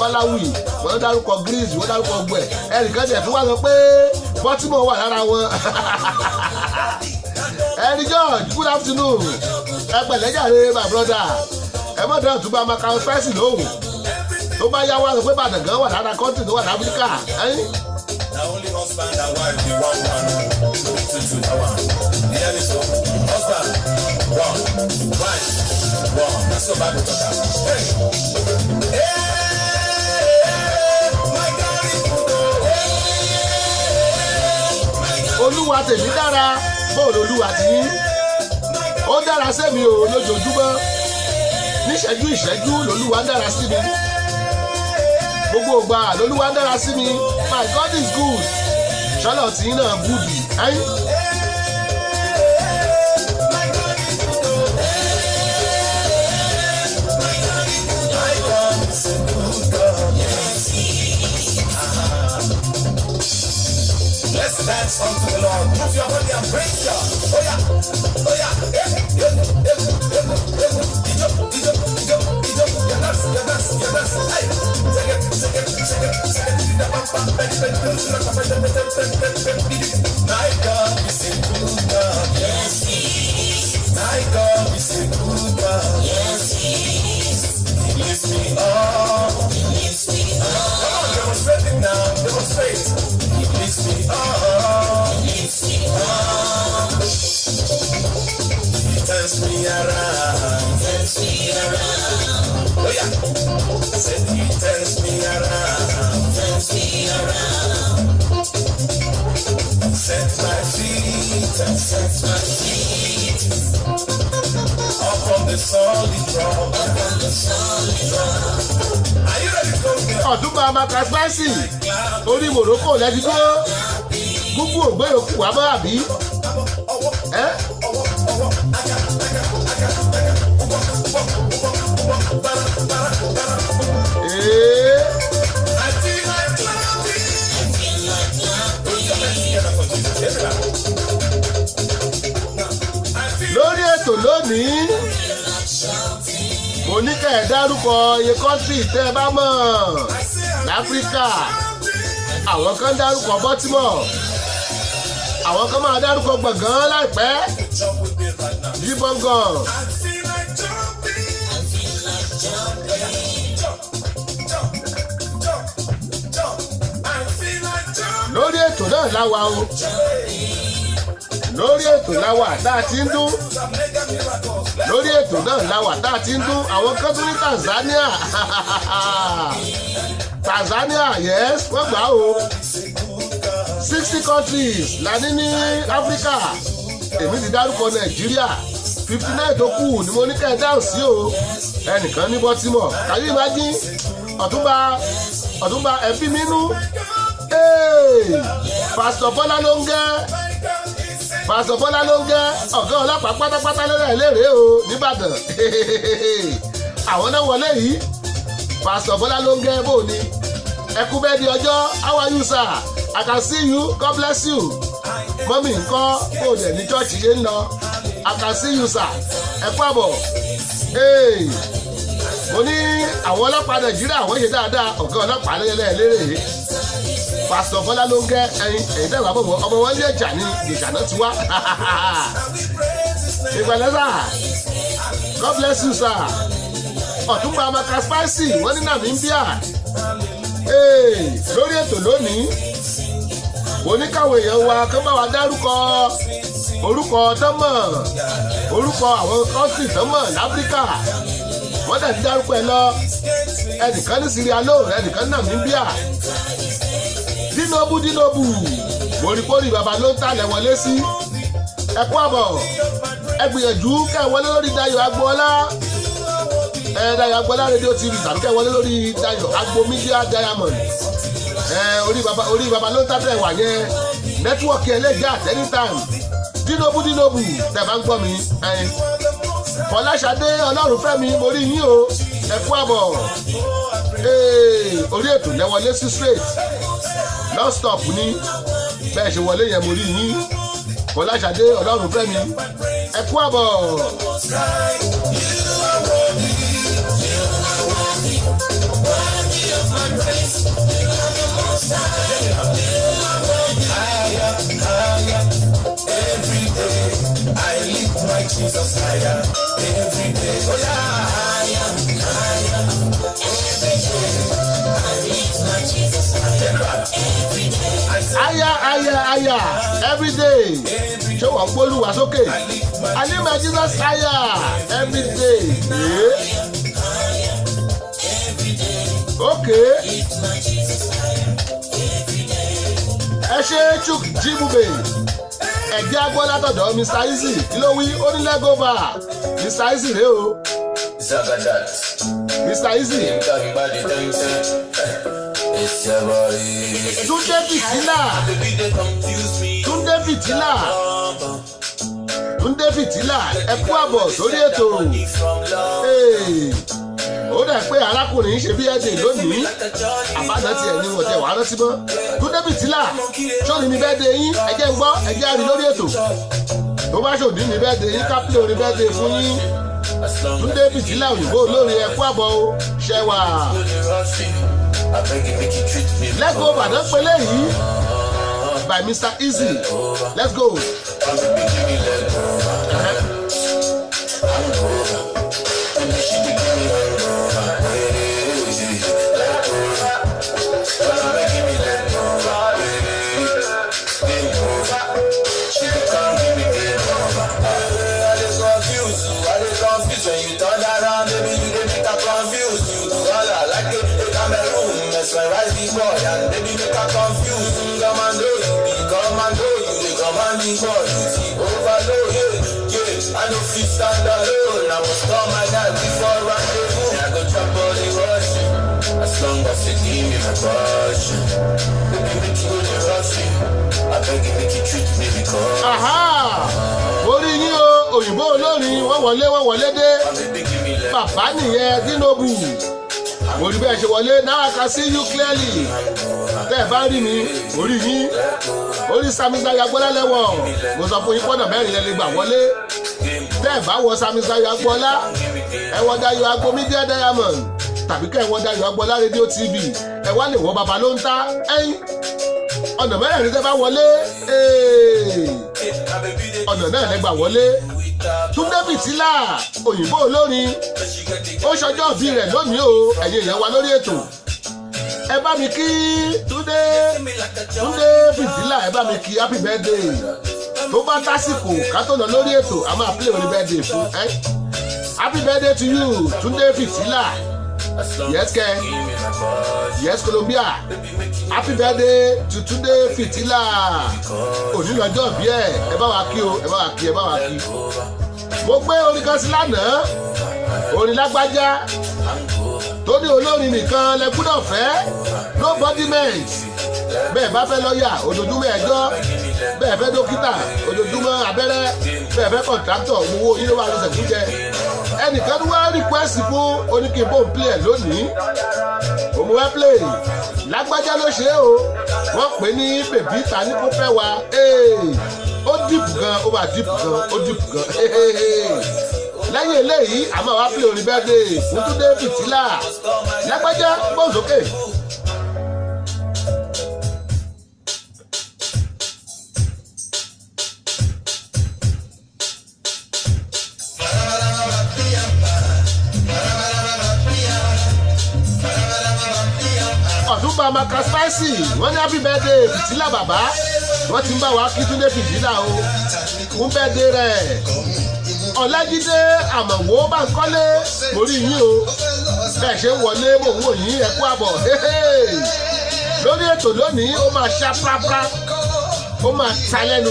Malawi, wọ́n dárúkọ Greece, wọ́n dárúkọ gbẹ̀. Ẹnìkan tẹ̀ fún wa sọ pé Baltimore wà lára wọn. Harry George, good afternoon. Ẹ pẹ̀lẹ́ jàre my brother. Ẹ mọ̀ dáhùn tó bá máa ka spicy lóhùn. Tó bá yá wá sọ pé Ìbàdàn gan wà lára kọ́ńtì tó wà láfíríkà. Na only husband and wife dey one woman to that one. You hear me so? Husband, one, wife, one. That's so bad we talk am. Hey, my God is good o. Olúwa tèmi dára bóòlù Olúwa ti yín. Ó dára sẹ́mi o lójoojúmọ́. Níṣẹ́jú ìṣẹ́jú lolúwa dára sí mi. Gbogbo ìgbà lolúwa dára sí mi. My God is good. Ṣọlá tí yín náà gúdù. Let's dance unto the Lord. Move your body and praise God. Oh yeah, oh yeah. Hey, my God is a good God. Yes, He is. My God is a good God. Yes, He is. He lifts me up. He lifts me up. Come on, demonstrate it now. Demonstrate. He lifts me up. He lifts me up. He turns me around. He turns me around. Oh yeah. Said He turns me around. Turns me around. Set my feet. Set my feet. Up on the solid rock. Up on the solid rock. Are you ready to go? Ọ̀dúnbà Marcus Spicy orí Morocco lẹ́bi tó gbogbo ògbé òkú wa mọ́ àbí. Lórí ètò lónìí mo ní kẹ́ ẹ̀ dárúkọ iye kọ́ńtì tẹ́ ẹ bá mọ̀ láfíríkà. Àwọn kan dárúkọ Baltimore, àwọn kan máa dárúkọ gbọ̀ngàn láìpẹ́ yíbọ̀ngàn. Lórí ètò náà láwa o, lórí ètò láwa tá a ti ń dún, lórí ètò náà láwa tá a ti ń dún. Àwọn kan tún ní Tanzania. Tanzania yes wọ́n gbà o. 60 countries la ní ní Africa. Èmi ti dárúkọ Nàìjíríà 59 tó kù ni mo ní kẹ́ ẹ dáhùn sí o. Ẹnìkan ní Baltimore. Can you imagine? Ọ̀túnba ẹbí mínú. Pásítọ̀ Bọ́lá ló ń gẹ́. Pásítọ̀ Bọ́lá ló ń gẹ́ ọ̀gá ọlọ́pàá pátápátá lérè o nìbàdàn. Àwọn náà wọlé yìí. Pásítọ̀ Bọ́lá ló ń gẹ́ bò ní. Ẹ kú bẹ́ẹ̀ di ọjọ́. How are you sir? I can see you. God bless you. Mọ́mí ńkọ́ kò dẹ̀ ní chọ́ọ̀chì yé ń lọ. I can see you sir. Ẹ kú àbọ̀. Mo ní àwọn ọlọ́pàá Nàìjíríà wọ́n ṣe dáadáa ọ̀gá ọlọ́pàá lérè. Pásítọ̀ Bọ́lá ló ń gẹ́ ẹyin tẹ́wà bọ̀ ọmọ wọn lé ẹ̀jà ní ìjà náà ti wá. Ìpẹ̀lẹ́ sà. God bless you sir. Ọ̀túnba Marcus Spicy wọ́n ní Namibia. Lórí ètò lónìí mo ní káwọn èèyàn wa kán bá wa dárúkọ orúkọ tọ́mọ̀ orúkọ àwọn kọ́ńtì tọ́mọ̀ láfíríkà wọ́n dẹ̀ ti dárúkọ ẹ lọ ẹnìkan ní Sierra Leone ẹnìkan ní Namibia Dinobu mòrìkórì bàbá ló ń tàlẹ̀ wọlé sí ẹ kú àbọ̀ ẹ gbìyànjú kẹ́ ẹ wọlé lórí Dayọ̀ Agboola Dayọ̀ Agboola rédíò TV tàbí kẹ́ ẹ wọlé lórí Dayọ̀ Agbo Media Diamond orí bàbá ló ń tàlẹ̀ wà yẹn nẹ́tíwọ̀kì ẹlẹ́gẹ́ at anytime Dinobu tẹ̀ bá ń gbọ́ mi Fọláṣadé Ọlọ́runfẹ́mi mo rí yín o ẹ kú àbọ̀ orí ètò lẹ́wọlé sí straight non-stop ní bẹ́ẹ̀ ṣe wọlé yẹn mo rí yín Fọláṣadé Ọlọ́runfẹ́mi ẹ kú àbọ̀. Every day I lift my Jesus higher. Every day, oh yeah, higher. Every day I lift my Jesus higher. Every day. Aya every day. Ṣé wọ́n gbólúwa sókè? I lift my Jesus higher every day. Okay. Ẹ ṣe Chuk Jibube. Ẹ̀jẹ̀ agbọ́ látọ̀dọ̀ Mr. Easy kí ló wí ó ní lẹ́gọ́bà Mr. Easy rèé o. Mr. Easy. Túndé Fìtílà ẹ kú àbọ̀ sórí ètò. Ó dẹ̀ pé arákùnrin ṣe bí ẹ̀dẹ̀ lónìí àbádá tiẹ̀ ní wọ́n tẹ̀ wá rántí mọ́. Túndé Fìtílà ṣọ́ni ní bẹ́ẹ̀ de yín ẹ̀jẹ̀ ń gbọ́ ẹ̀jẹ̀ àrí lórí ètò. Tó bá ṣòdì ní bẹ́ẹ̀ de yín kápílẹ̀ orin bẹ́ẹ̀ de fún yín. Túndé Fìtílà òyìnbó olórin ẹ kú àbọ̀ o ṣẹwà. Let's go Ìbàdàn pélé yìí by Mr. Easy. Let's go. I know fit stand alone. I must call my dad before rendezvous. I go drop all the rush. As long as you give me my passion, baby make you the rush. I beg you make you treat me because. Orí yín o òyìnbó olórin wọ́n wọlé dé bàbá nìyẹn Dinobu orí bẹ́ẹ̀ ṣe wọlé now I can see you clearly tẹ́ ẹ bá rí mi orí yín orí Samisa Agboola lẹ́wọ̀ mo sọ fún yín pọ́nà mẹ́rin yẹn lè gbà wọlé tẹ́ ẹ bá wọ Samisa Agboola ẹ wọ Dayọ̀ Agbo Media Diamond tàbí kẹ́ ẹ wọ Dayọ̀ Agboola rédíò TV ẹ wá lè wọ bàbá ló ń ta ẹ̀yìn ọ̀nà mẹ́rin tẹ́ bá wọlé ọ̀nà náà lẹ́gbà wọlé Túndé Fìtílà òyìnbó olórin ó ṣọjọ́ òbí rẹ̀ lónìí o ẹ̀yin èèyàn wa lórí ètò ẹ bá mi kí Túndé Fìtílà ẹ bá mi kí happy birthday tó bá tásìkò ká tó lọ lórí ètò a máa play orí birthday fún ẹ happy birthday to you Túndé Fìtílà yes Colombia happy birthday to Túndé Fìtílà òní lọ́jọ́ bí ẹ bá wa kí o ẹ bá wa kí mo gbé orin kan sí lánàá orin Lágbájá tó ní olórin nìkan lẹ gbọ́dọ̀ fẹ́ nobody meant bẹ́ẹ̀ bá fẹ́ lọ́ọ̀yà ojoojúmọ́ ẹjọ́ bẹ́ẹ̀ fẹ́ dókítà ojoojúmọ́ abẹ́rẹ́ bẹ́ẹ̀ fẹ́ kọ̀ǹtráktọ̀ owó yín ló wà lọ́sẹ̀ fún jẹ ẹnìkan tó wá request fún oníkèébó ń play ẹ̀ lónìí òmù wẹ́ play Lágbájá ló ṣe é o wọ́n pè ní bèbí ta ní kó fẹ́ wa ó dìpù gan ó wà dìpù gan ó dìpù gan lẹ́yìn eléyìí àmọ́ wá play orin birthday fún Túndé Fìtílà Lágbájá gbọ́ sókè. Ọ̀túnba Maka Spicy wọ́n ní happy birthday Fìtílà bàbá wọ́n ti ń bá wa kí Túndé Fìtílà o fún bẹ́ẹ̀dẹ̀ rẹ̀. Ọlájídé Àmọ̀wó Bánkọ́lé mo rí yín o bẹ́ẹ̀ ṣe ń wọlé mò ń wò yín ẹ kú àbọ̀ lórí ètò lónìí ó máa ṣá prápra ó máa ta lẹ́nu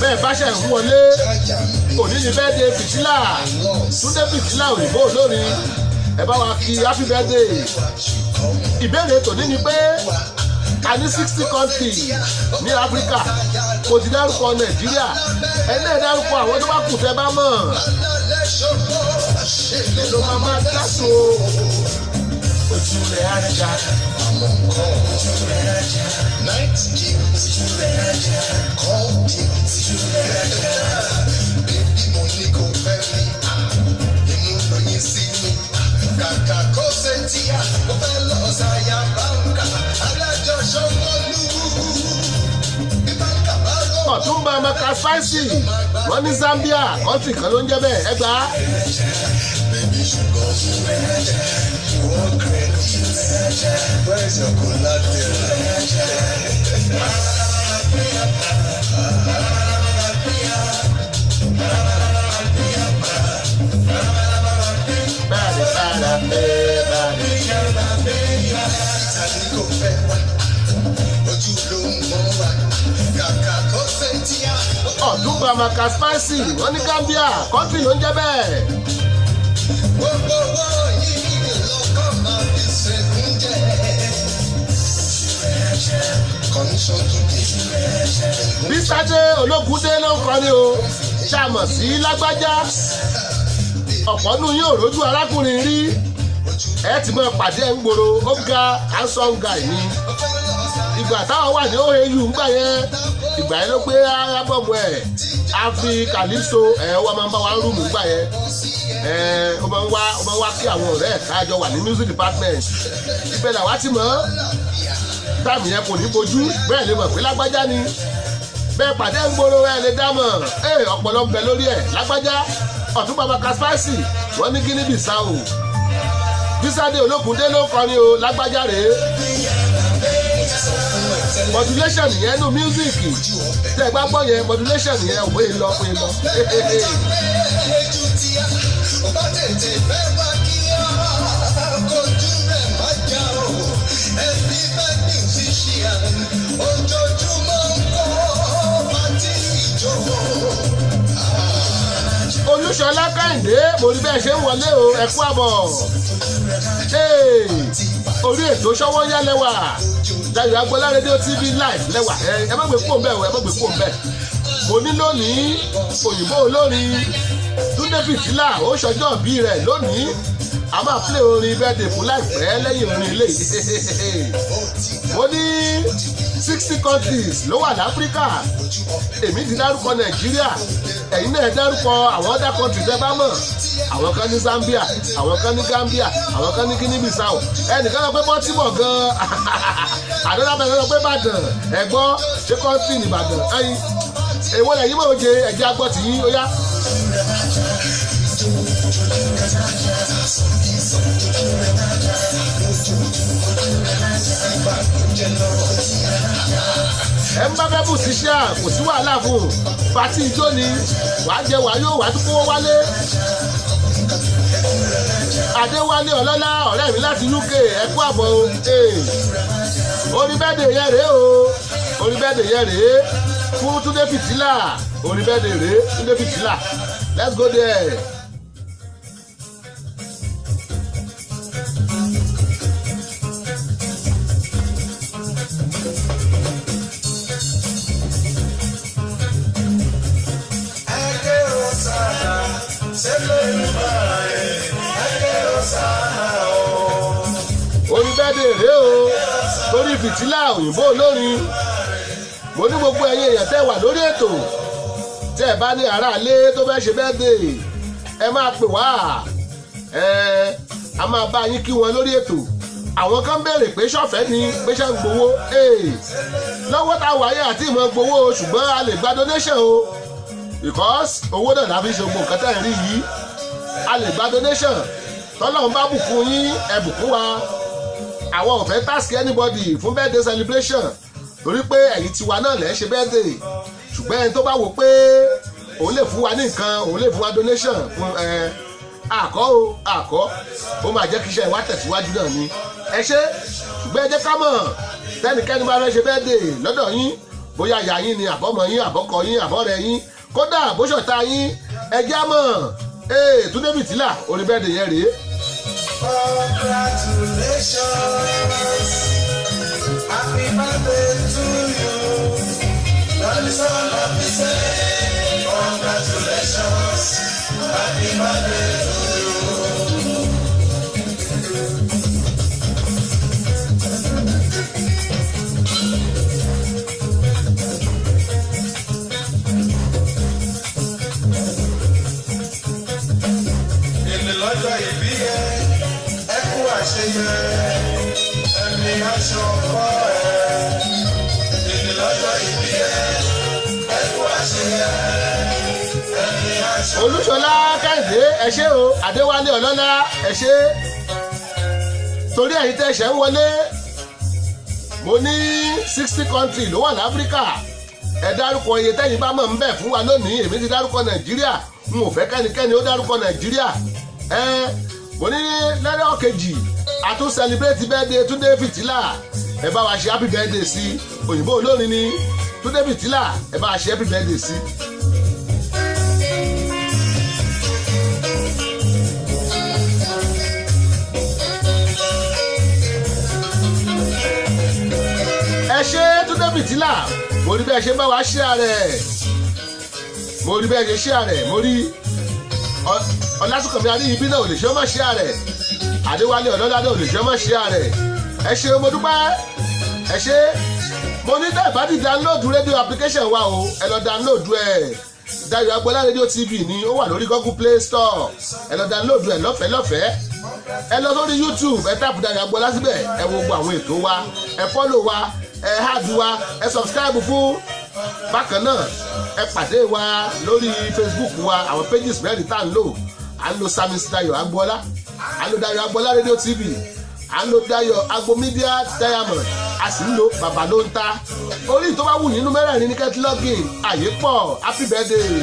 bẹ́ẹ̀ bá ṣe ń wọlé òní ni bẹ́ẹ̀dẹ̀ Fìtílà Túndé Fìtílà òyìnbó olórin ẹ bá wa kí happy birthday. Ìbéèrè tòní ni pé a ní 60 countries ní Áfíríkà kò ti dárúkọ Nàìjíríà ẹni ẹ̀ dárúkọ àwọn tó bá kù tẹ́ bá mọ̀ ló máa dáṣọ ojú rẹ̀ ajá àmọ́ nǹkan ojú rẹ̀ ajá night games ojú rẹ̀ ajá call games ojú rẹ̀ ajá bébí mo ní kò fẹ́ mi inú lóyún sí mi kàkà kó ṣe tíya mo fẹ́ lọ ṣàyà báńkà adájọ́ ṣọmọlú. Ọ̀túnba Amaka Spicy wọ́n ní Zambia kọ́ńtì kan ló ń jẹ́ bẹ́ẹ̀ ẹgbà. Ọ̀túnba Amaka Spicy wọ́n ní Gambia kọ́ńtì ló ń jẹ́ bẹ́ẹ̀. Bísádé Ológúndé ló ń kọrin o ṣàmọ̀ sí Lágbájá ọ̀pọ̀ nù yóò rójú arákùnrin rí ẹ ti mọ pàdé ẹ̀ ń gbòòrò ó ga handsome guy ni ìgbà táwọn wà ní OAU ńgbà yẹn ìgbà yẹn ló gbé ábọ̀mù ẹ̀ àfi Calypso wọ́n máa ń bá wa ń rúùmù ńgbà yẹn ó máa ń wá kí àwọn ọ̀rẹ́ ẹ̀ káàjọ wà ní music department ibẹ̀ làwa ti mọ̀ táàmù yẹn kò ní bojú bẹ́ẹ̀ lè mọ̀ pé Lágbájá ni bẹ́ẹ̀ pàdé ń gbòòrò ẹ̀ lè dámọ̀ ọ̀pọ̀lọ́ ń bẹ lórí ẹ̀ Lágbájá. Ọ̀túnba Amaka Spicy wọ́n ní Guinea Bissau Bísádé Ológúndé ló kọrin o Lágbájá rèé. Modulation yẹn nù music tẹ́ gbá gbọ́ yẹn modulation yẹn òwe lọ pé lọ. Olúṣọlá Kẹ́hìndé mo rí bẹ́ẹ̀ ṣe ń wọlé o ẹ kú àbọ̀. Orí ètò ṣọwọ́ yá lẹ́wà Dayọ̀ Agbọ́lá rédíò TV live lẹ́wà ẹ má gbé kúrò bẹ́ẹ̀ o ẹ má gbé kúrò bẹ́ẹ̀. Mo ní lónìí òyìnbó olórin Túndé Fìtílà ó ṣọjọ́ bí rẹ̀ lónìí a máa play orin birthday fún láìpẹ́ lẹ́yìn orin ilé yìí. Mo ní 60 countries ló wà láfíríkà èmi ti dárúkọ Nàìjíríà ẹ̀yin náà dárúkọ àwọn other countries ẹ bá mọ̀ àwọn kan ní Zambia àwọn kan ní Gambia àwọn kan ní Guinea Bissau ẹnìkan lọ pé Baltimore gan àdọ́dá bẹ̀rẹ̀ lọ pé Ìbàdàn ẹ̀gbọ́n ṣé country ní Ìbàdàn ẹ̀yin èwo lẹ́yìn mọ̀ oje ẹ̀jẹ̀ agbọ́ tì yín ó yá. ẹ ń bá fẹ́ bù síṣẹ́ kò sí wàhálà fún un pàtí ijó ni wàá jẹ wàá yóò wàá dúpọ̀ wálé. Adéwálé Ọlọ́lá ọ̀rẹ́ mi láti UK ẹ kú àbọ̀ o. Orin bẹ́ẹ̀dẹ̀ yẹn rèé o orin bẹ́ẹ̀dẹ̀ yẹn rèé fún Túndé Fìtílà orin bẹ́ẹ̀dẹ̀ rèé Túndé Fìtílà let's go there. Orin bẹ́ẹ̀dẹ̀ rèé o torí Fìtílà òyìnbó olórin mo ní gbogbo ẹ̀yin èèyàn tẹ́ wà lórí ètò tẹ́ ẹ bá ní aráalé tó fẹ́ ṣe bẹ́ẹ̀dẹ̀ ẹ máa pè wá a máa bá yín kí wọn lórí ètò àwọn kan béèrè pé ṣọ̀fẹ́ ni pé ṣe ń gbowó lọ́wọ́ tá a wáyé àti ìmọ̀ gbowó ṣùgbọ́n a lè gba donation o because owó náà la fi ṣe gbogbo nǹkan tẹ́ ẹ̀ rí yìí a lè gba donation tọ́lọ́run bá bùkún yín ẹ bùkún wa àwọn ò fẹ́ task anybody fún birthday celebration torí pé ẹ̀yin tiwa náà lẹ́ ṣe birthday ṣùgbọ́n ẹni tó bá wò pé òun lè fún wa ní nǹkan òun lè fún wa donation fún àkọ́ ó máa jẹ́ kí iṣẹ́ wa tẹ̀síwájú náà ni ẹ ṣe ṣùgbọ́n ẹ jẹ́ ká mọ̀ tẹ́nikẹ́ni bá fẹ́ ṣe birthday lọ́dọ̀ yín bóyá ìyá yín ni àbọ̀mọ̀ yín àbọ̀kọ yín àbọ̀rẹ̀ yín kódà bóṣọ̀tà yín ẹ jẹ́ mọ̀ Túndé Fìtílà orí birthday yẹn rèé. Congratulations, happy birthday to you. That is all of me say. Congratulations, happy birthday to you. Èmi lọ́jọ́ ìbí yẹn. Àṣeyẹ ẹ̀mí aṣọ ọkọ ẹ̀ èmi lọ́jọ́ ìbí ẹ̀ ẹ̀kú àṣeyẹ ẹ̀mí aṣọ. Olúṣọlá Kẹ́hìndé ẹ ṣé o Adéwálé Ọlọ́lá ẹ ṣé torí ẹ̀yin tẹ́ ṣẹ̀ ń wọlé mo ní 60 country ló wà láfíríkà ẹ dárúkọ iye tẹ́yin bá mọ̀ ń bẹ̀ fún wa lónìí èmi ti dárúkọ Nàìjíríà n ò fẹ́ kẹ́nikẹ́ni ó dárúkọ Nàìjíríà mo ní lẹ́rọ̀ kejì a tún celebrate birthday Túndé Fìtílà ẹ bá wa ṣe happy birthday sí òyìnbó olórin ni Túndé Fìtílà ẹ bá wa ṣe happy birthday sí. ẹ ṣe Túndé Fìtílà mo rí bẹ́ẹ̀ ṣe bá wa ṣe ààrẹ mo rí bẹ́ẹ̀ ṣe ṣe ààrẹ mo rí Ọlásùnkànmí Adéyìnbí náà ò lè ṣe ọmọ ṣe ààrẹ Adéwálé Ọlọ́lá náà ò lè ṣe ọmọ ṣe ààrẹ ẹ ṣé mo dúpẹ́ ẹ ṣé mo ní tẹ́ẹ̀bá ti download radio application wa o ẹ lọ download ẹ Dayọ̀ Agbọ́lá Radio TV ni ó wà lórí Google Play Store ẹ lọ download ẹ lọ́fẹ̀ẹ́ ẹ lọ sórí YouTube ẹ tap Dayọ̀ Agbọ́lá síbẹ̀ ẹ wo gbogbo àwọn ètò wa ẹ follow wa ẹ hard wa ẹ subscribe fún bákan náà ẹ pàdé wa lórí Facebook wa àwọn pages mẹ́rin tá à ń lò à ń lo Samis Dayọ̀ Agbọ́lá à ń lo Dayọ̀ Agbọ́lá Radio TV à ń lo Dayọ̀ Agbo Media Diamond a sì ń lo Bàbá Ló ń Ta orí tó bá wù nínú mẹ́rẹ̀ẹ̀rin ní kẹ́tí login àyè pọ̀ happy birthday.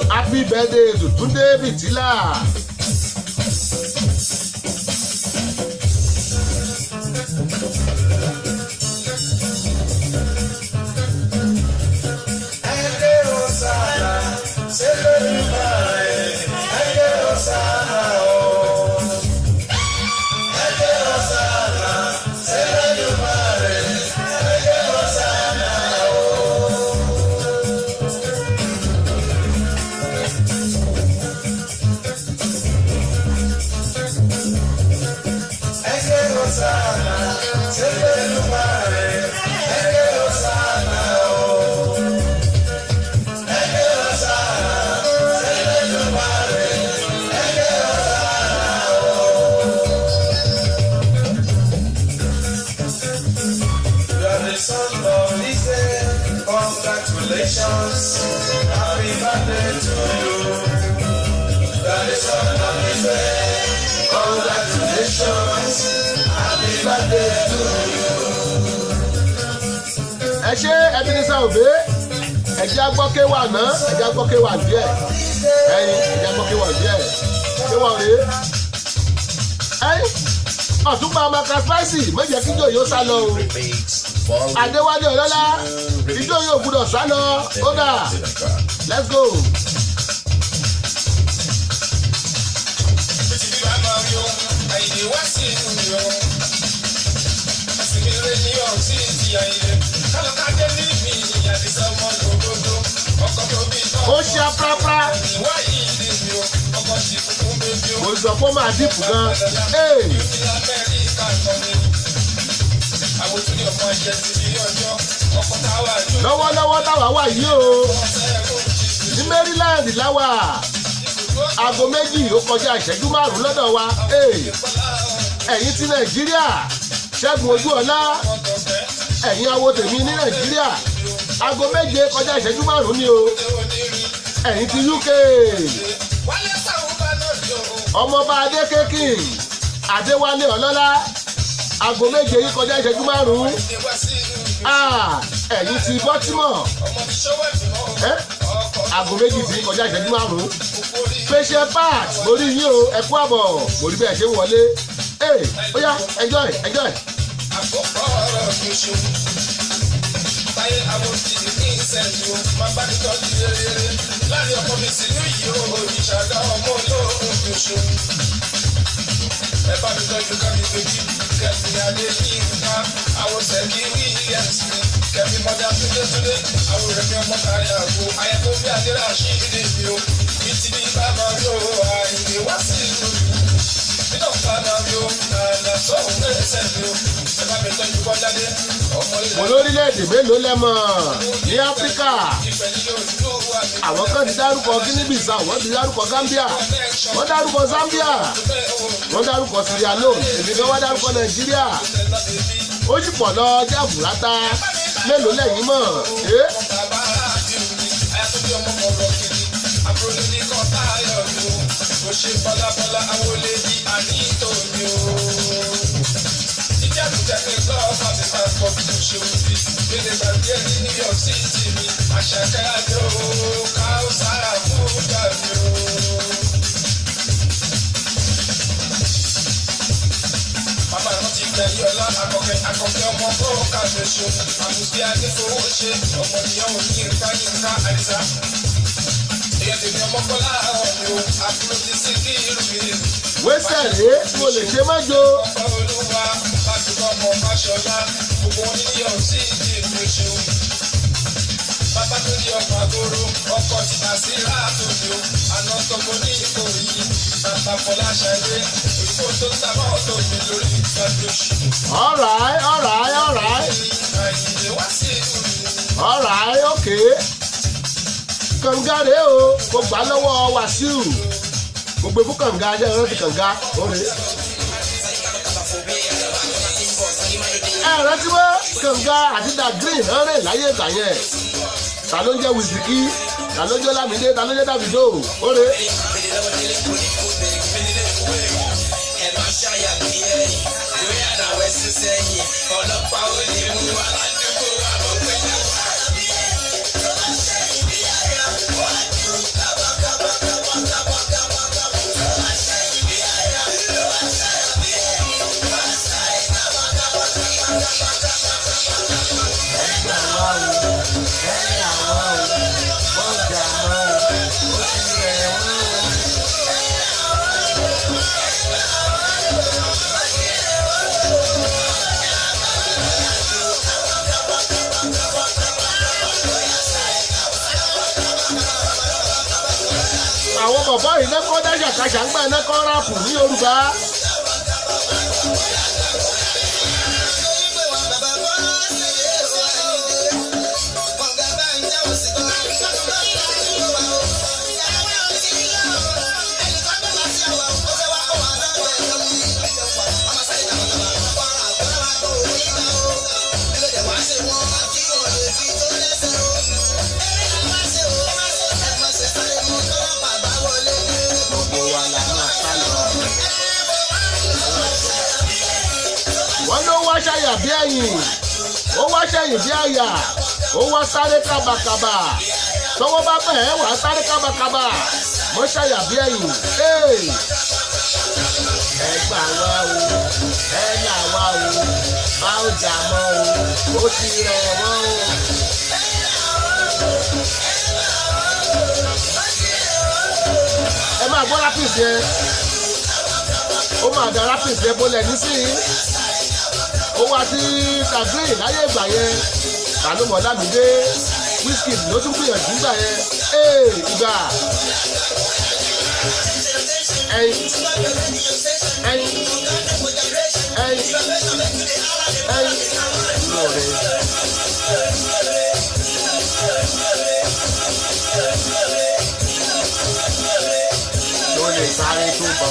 Happy birthday to Túndé Fìtílà. Congratulations, happy birthday to you. That is all of me say. Congratulations, happy birthday to you. Ẹ ṣé Ebenezer Obey ẹ jẹ́ gbọ́ kéwà náà ẹ jẹ́ gbọ́ kéwà díẹ̀ ẹyin ẹ jẹ́ gbọ́ kéwà díẹ̀ kéwà rèé ẹyin Ọ̀túnba Amaka Spicy méje kíjọ yóò sá lọ o. Adéwálé Ọlọ́lá ìjọ yóò gbúdọ̀ sá lọ ó dà let's go. Ó ṣe aprápra mo sọ pé ó máa dìpù gan. lọ́wọ́lọ́wọ́ táwa wà yìí o ní Maryland láwà aago 2 ó kọjá ìṣẹ́jú 5 lọ́dọ̀ wa ẹ̀yin ti Nàìjíríà Ṣẹ́gun Ojúọlá ẹ̀yin awo tèmi ní Nàìjíríà aago 7 kọjá ìṣẹ́jú 5 ni o ẹ̀yin ti UK ọmọọba Adékékì Adéwálé Ọlọ́lá aago 7 yìí kọjá ìṣẹ́jú 5 ẹ̀yin ti Baltimore aago 2 tí kọjá ìṣẹ́jú 5 Special Part lórí yín o ẹ kú àbọ̀ lórí bẹ́ẹ̀ ṣe wọlé ó yá enjoy. Àkókò ọ̀rọ̀ mi ṣe báyé àwọn òjijì ní ìsẹ̀yìn o máa bá ní tọ́jú rere láàrin ọkọ mi sí ní ìyó ìṣàdá ọmọ olóòrùn mi ṣe. Ẹ bá mi tọ́jú kámi péjì kẹ́mi adé ní ìka àwọn sẹ́kì Williams mi kẹ́mi mọ́dá túndétúndé àwọn rẹ̀mí ọmọ kárí àgbo ayẹ̀kọ́ bí adéra ṣì ń dé mi o bí ti ní bá máa yọ àìlè wá sí ìlú mi. Mo lórílẹ̀-èdè mélòó lẹ́mọ̀ ní Áfíríkà àwọn kan ti dárúkọ Guinea Bissau wọ́n ti dárúkọ Gambia wọ́n dárúkọ Zambia wọ́n dárúkọ Sierra Leone èmi kan wá dárúkọ Nàìjíríà ó sì pọ̀ lọ jábùrátà mélòó lẹ́yìn mọ̀ Ó ṣe bọ́lábọ́lá àwọn olè ní àníìtò mi o. Ìjẹ́bùjẹ́ mi gbọ́ fàmì passport tó ṣe òbí. Gbèdé gbàgbé ní New York City mi. Àṣàkẹ́ àjọ Káúsára fúgbà mi o. Bàbá rántí gbẹ̀yí ọlá akọ̀kẹ́ ọmọ bọ́ọ̀ká ṣoṣo. Àmùsí Adéfowó ṣe ọmọ ìyá òní Yínká Àdìsá. Wẹ́sẹ̀lé mo lè ṣe má jo. Bàbá tó di ọkọ̀ àgóró, ọkọ̀ ti bá sí láàtò ni o. Àná tọmọ ní ipò yìí, bàbá Fọláṣadé, òyìnbó tó ń sábà ọ̀tọ̀ mi lórí ìgbàlóṣù. All right. Okay. Kànga rèé o kò gbà lọ́wọ́ Wàsíù kò gbé fún kànga ajá ìrántí kànga òre. Rántí wọ́n kànga àti Da Green rẹ̀ láyé ìgbà yẹn ta ló ń jẹ́ Wizkid ta ló ń jẹ́ Lámídé ta ló ń jẹ́ Davido òre. Àwọn bàbá yìí lẹ́kọ́ dájà kàṣà ń gbà lẹ́kọ́ ráàpù ní Yorùbá. Ṣàyà bí ẹ̀yìn ó wá ṣẹ̀yìn bí àyà ó wá sáré kábàkàbà tọwọ́ bá bẹ̀ wá sáré kábàkàbà mọ́ ṣàyà bí ẹ̀yìn ẹ gbà wá o ẹ là wá o bá ó jà mọ́ o ó ti rẹ̀ wọ́n o. Ẹ máa gbọ́ rápìsì yẹn ó máa da rápìsì yẹn bólẹ̀ nísìnyí. Ó wá sí Da Green láyé ìgbà yẹn Kàlómọ̀ Lámídé Wizkid ló tún gbìyànjú gbà yẹn ìgbà àbúrò rẹ. Ló lè sáré tó bọ.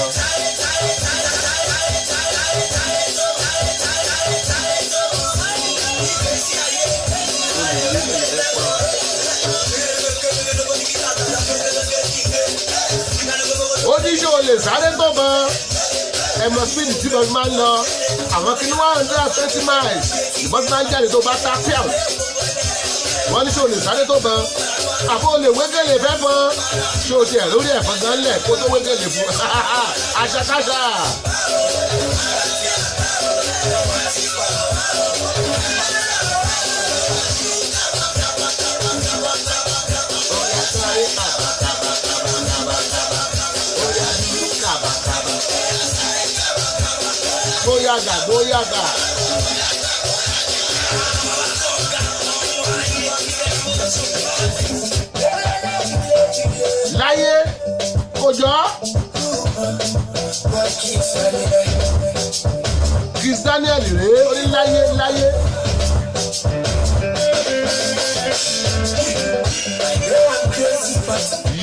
Oníṣòwò lè sáré tó bọ. Ẹ̀mọ̀ speed tí wọ́n máa ń lọ. Àwọn kìíní 120 miles. Ìbọn tí máa ń jáde tó bá tá pẹ́ọ̀. Wọ́n ní ṣòwò lè sáré tó bọ. Àbó lè wégele fẹ́ bọ́. Ṣé o tiẹ̀ lórí ẹ̀fọn gan lẹ̀ kó tó wégele fún? Àṣàkáṣà. Gbóyàgà. Láyé kòjọ́. Chris Daniel rèé orí láyé.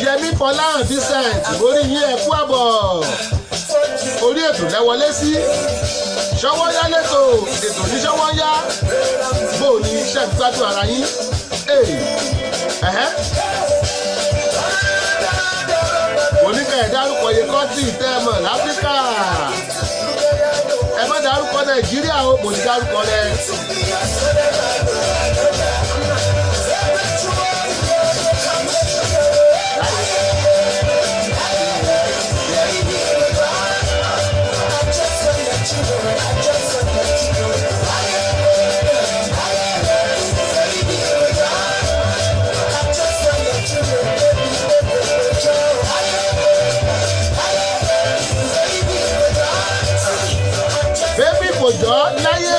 Yẹmí Fọláhàn Vincent orí yín ẹ̀kú àbọ̀. Orí ètò lẹ́wọlé sí. Ṣọwọ́yá lẹ́tọ̀ ètò ní ṣọwọ́yá. Bó o ní iṣẹ́ gbádùn ara yín. Oníkẹ́ ẹ̀ dárúkọ iye kọ́ńtì tẹ́ ẹ mọ̀ láfíríkà. Ẹ má dárúkọ Nàìjíríà o, mo ti dárúkọ rẹ. Òjò láyé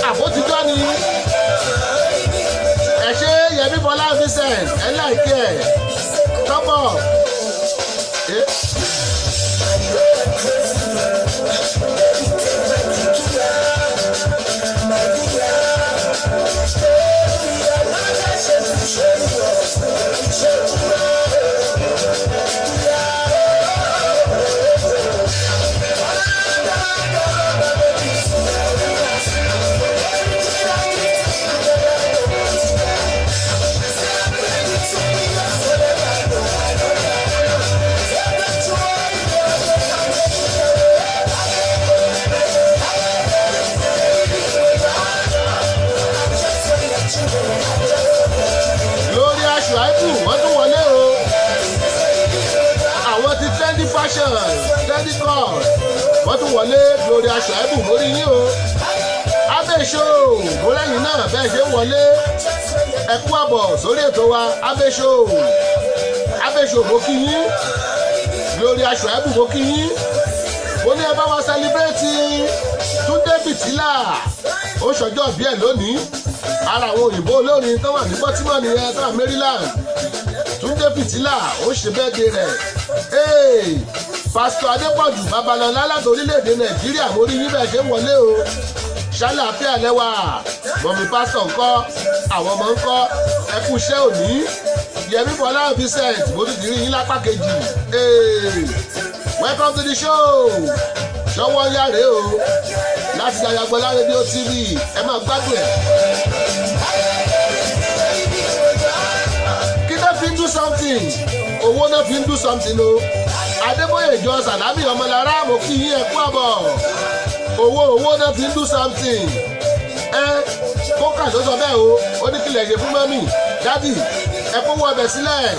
àbótijọ́ ni ẹ ṣe Yẹmí Fọláhàn Vincent ẹ láìkí ẹ tọ́pọ̀. Wọ́n tún wọlé Gloria Shuaibu mórí yín o. Abéṣó mọ́lẹ́yìn náà bẹ́ẹ̀ ṣe ń wọlé. Ẹ kú àbọ̀ sórí ètò wa Abéṣó mo kí yín. Gloria Shuaibu mo kí yín. Mo ní ẹ bá wa sẹlẹ̀bírẹ́tì Túndé Fìtílà. Ó ṣọjọ́ bí ẹ̀ lónìí. Ara àwọn òyìnbó olórin tó wà ní Baltimore nìyẹn tó wà Maryland. Túndé Fìtílà ó ṣe bẹ́ẹ̀dẹ̀ rẹ̀. Pásítọ̀ Adépọ̀jù Babalọlá láti orílẹ̀-èdè Nàìjíríà mo rí yín bẹ́ẹ̀ ṣe ń wọlé o. Ṣàlàáfíà lẹ́wà. Mọ̀mí pásítọ̀ ńkọ́, àwọn ọmọ ńkọ́, ẹ kú iṣẹ́ òní. Yẹmí Fọláhàn Vincent mo tún ti rí yín lápá kejì. Welcome to the show. Ṣọwọ́ yá rèé o. Láti Àyàgbọ́lá rédíò TV ẹ máa gbádùn ẹ̀. Kí ló fi ń do something? Owó náà fi ń do something o. Adébóyè ìjọ Sàlámì Ọmọlára mo kí yín ẹ kú àbọ̀. Owó náà fi ń do something. Kókà ló sọ bẹ́ẹ̀ o. Ó ní kílẹ̀ ṣe fún mọ́mì. Dádì ẹ kówó ọbẹ̀ sílẹ̀.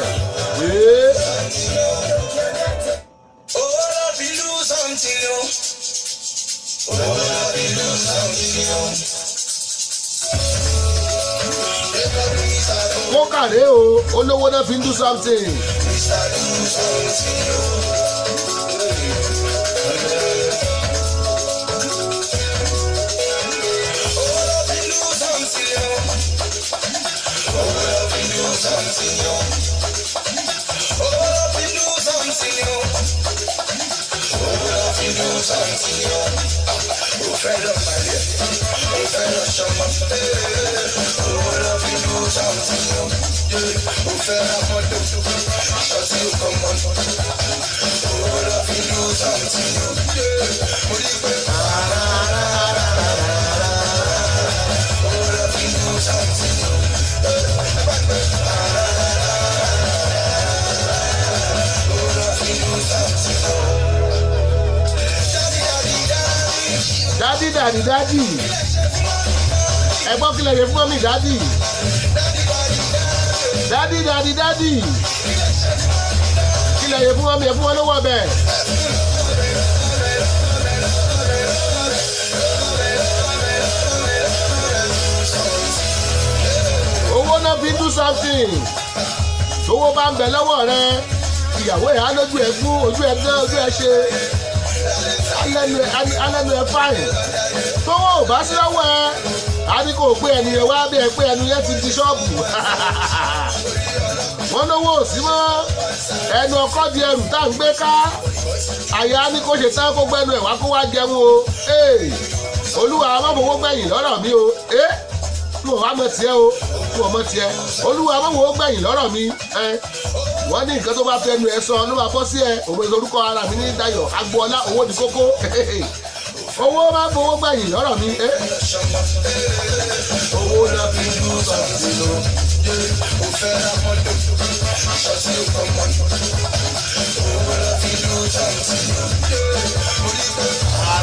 Kókà rèé o. Olówó náà fi ń do something. Fed up my life. Dádì ẹgbọ́n kílẹ̀ yẹ fún mọ́mí dádì kílẹ̀ yẹ fún mọ́mí ẹ fún wọn lówó ọbẹ̀. owó náà fi do something tówó bá ń bẹ lọ́wọ́ rẹ ìyàwó ẹ̀ á lójú ẹ̀ gún ojú ẹ̀ dán ojú ẹ̀ ṣe alẹ́nu ẹ̀ fáyìn tówó ò bá sí lọ́wọ́ ẹ a ní kò pé ẹni yẹn wá bí ẹ pé ẹni yẹn ti di ṣọ́ọ̀bù wọ́n lówó ò sí mọ́ ẹnu ọkọ́ di ẹrù tá à ń gbé ká àyà ní kó ṣe tán kó gbẹnu ẹ̀ wá kó wá jẹun o olúwa amọ́fowó gbẹ̀yìn lọ́rọ̀ mi o mo wá mọ tiẹ̀ o mo mọ tiẹ̀ olúwa amọ́fowó gbẹ̀yìn lọ́rọ̀ mi wọ́n ní nǹkan tó bá fẹnu ẹ sọ ló máa bọ́ sí ẹ òun orúkọ ara mi ní Dayọ̀ Agboola owó ní kókó owó máa ń fowó gbẹ̀yìn lọ́rọ̀ mi. owó náà fi dú sọ́ọ̀tì lọ mo fẹ́ ra mọ́tò aṣọ tí ó kọ́ mọ́tò owó náà fi dú sọ́ọ̀tì lọ mo ní pé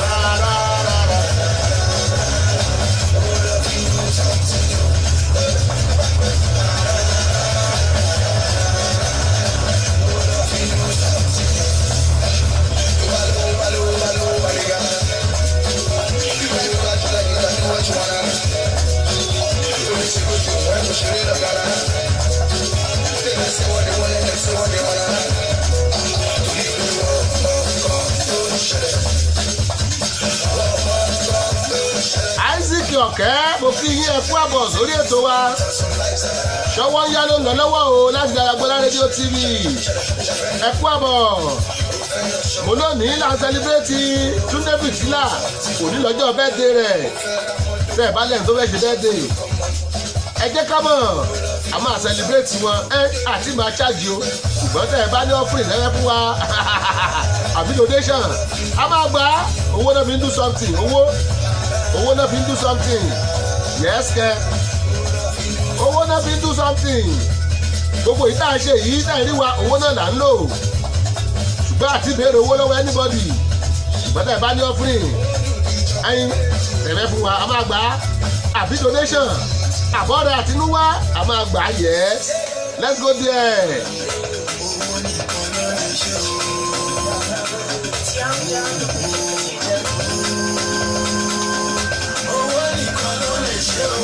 rárá owó náà fi dú sọ́ọ̀tì lọ. Isaac Ọ̀kẹ́ mo kí yín ẹ kú àbọ̀ sórí ètò wa ṣọwọ́ ń yá ló ń lọ lọ́wọ́ o láti Agboola rédíò TV ẹ kú àbọ̀ mo lónìí là ń sẹlẹbírẹ́tì Túndé Fìtílà òní lọ́jọ́ bẹ́ẹ̀dẹ̀ rẹ̀ tẹ́ ẹ̀ bá lẹ́yìn tó fẹ́ ṣe bẹ́ẹ̀dẹ̀ ẹ jẹ́ ká mọ̀ a máa sẹlẹbírẹ́tì wọn àti máa ṣáàjì o ṣùgbọ́n tẹ́ ẹ bá ní ọ́fìrì lẹ́yìn fún wa àbí donation a máa gbà owó náà fi ń do something owó náà fi ń do something yes kẹ owó náà fi ń do something gbogbo yìí tá a ṣe yìí tá a rí wa owó náà là ń lò ṣùgbọ́n àti béèrè owó lọ́wọ́ anybody ṣùgbọ́n tẹ́ ẹ bá ní offering ẹyin tẹ̀lé fún wa a máa gbà àbí donation àbọ̀dọ̀ àtinúwá a máa gbà yes let's go there. owó nìkan ló lè ṣe o. owó nìkan ló lè ṣe o.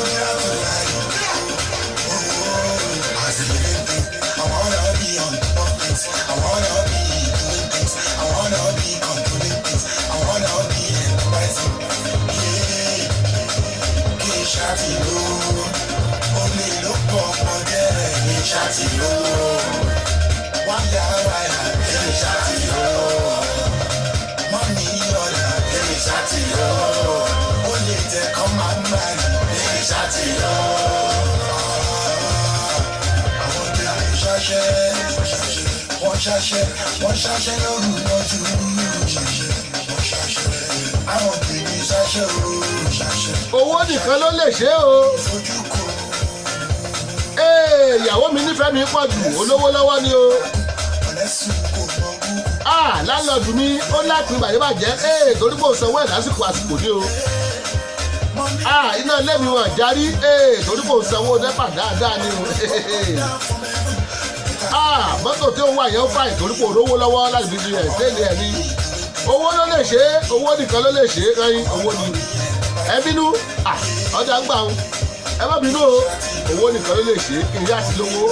I wanna be on top of things. I wanna be doing things. I wanna be controlling things. I wanna be enterprising. Yeah, kí n ṣàtìlú. Omi ló pọ̀ pọ̀ jẹ́ kí n ṣàtìlú. Wáyà kí n ṣàtìlú. Mọ́mí ọ̀dà kí n ṣàtìlú. Ó lè jẹ́ kọ́ máa ń bá kí n ṣàtìlú. Wọ́n ṣaṣẹ́ lóru lọ́jú àwọn bèbí ṣaṣẹ́ o ṣaṣẹ́. owó nìkan ló lè ṣe o ìyàwó mi nífẹ̀ẹ́ mi pọ̀ jù olówó lọ́wọ́ ni o láńlọ́ọ̀dù mi ó lápin bàjẹ́bàjẹ́ torí kò sanwó ẹ̀ lásìkò ni o iná ilé mi wọ̀n járí torí kò sanwó nẹ́pà dáadáa ni o mọ́tò tí ó wà yẹn ó fà ìtorí kò rówó lọ́wọ́ láti fi ẹ̀ tẹ́lẹ̀ ẹ̀ ní owó ló lè ṣe owó nìkan ló lè ṣe ẹyin owó ni ẹ bínú ọjà ń gbà ń ẹ má bínú o owó nìkan ló lè ṣe kí n yá sí lówó.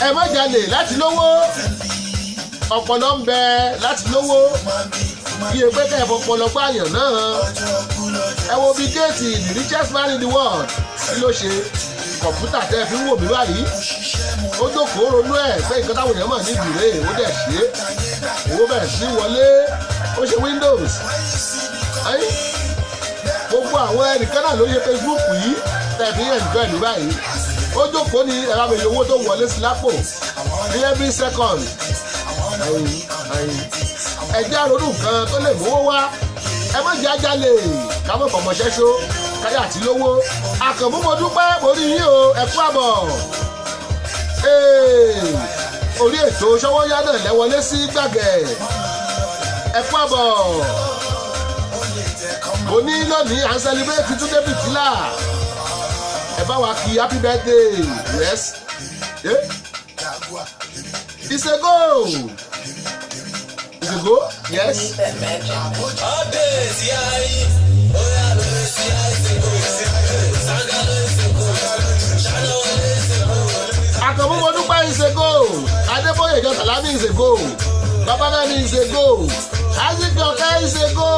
ẹ má jalè láti lówó ọ̀pọ̀lọ́ ń bẹ láti lówó bí pé kẹ́ ẹ̀ fọpọlọpọ̀ àyàn náà ẹ wo bí Gates the richest man in the world kí ló ṣe kọ̀ǹpútà tẹ́ ẹ fi ń wò mí báyìí ó jókòó ronú ẹ̀ pé nǹkan táwọn èèyàn mọ̀ ní ìdìrè ó dẹ̀ ṣe owó bẹ̀rẹ̀ sí wọlé ó ṣe Windows gbogbo àwọn ẹnìkan náà ló ṣe Facebook yìí tẹ́ ẹ fi ń ẹ̀nìkan ẹ̀ ní báyìí ó jókòó ní ẹ̀rọ àmì owó tó wọlé sí lápò ní every second ẹ̀jẹ̀ àròdù kan tó lè mówó wá ẹ má jẹ́ àjálè ká mọ̀ fọmọ ṣẹ́ṣó káyà tí lówó àkànmú mo dúpẹ́ mo rí yín o ẹ kú àbọ̀ orí ètò Ṣọ́wọ́nyá náà lẹ́wọlé sí gbàgẹ̀ ẹ kú àbọ̀ mo ní lónìí à ń celebrate Túndé Fìtílà ẹ bá wa kí happy birthday yes it's a go. Is it go? Yes. Àkànmú mo dúpẹ́ is a go. Adébóyè Ìjọ Sàlámì is a go. Babalẹ́ni is a go. Isaac Ọ̀kẹ́ is a go.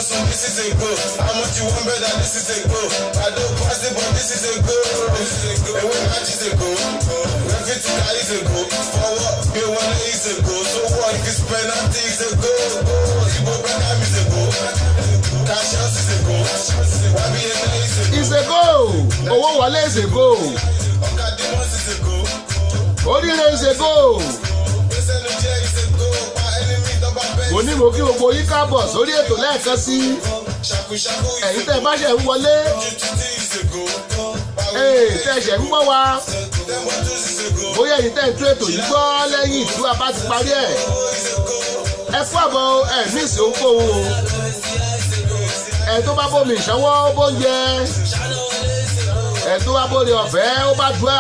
How much you want better? This is a go. I don't pass it, but this is a go. And when match is a go, everything is a go. Forward, be one is a go. So what if it's penalty is a go? You go better is a go. Cash out is a go. Why be a is a go? Is a go. Owó wọlé is a go. Demons is a go. Oríire is a go. Mo ní mo kí gbogbo yín káàbọ̀ sórí ètò lẹ́ẹ̀kan sí ẹ̀yin tẹ́ ẹ bá ṣe ń wọlé tẹ́ ẹ ṣe ń gbọ́ wa bóyá ẹ̀yin tẹ́ ẹ tún ètò yìí gbọ́ lẹ́yìn tí a bá ti parí ẹ̀ ẹ fún àbọ̀ ẹ̀ mísì ohunkóhun ẹ̀ tó bá bómi ìṣanwó bóúnjẹ ẹ̀ tó bá bóre ọ̀fẹ́ ó bá dùà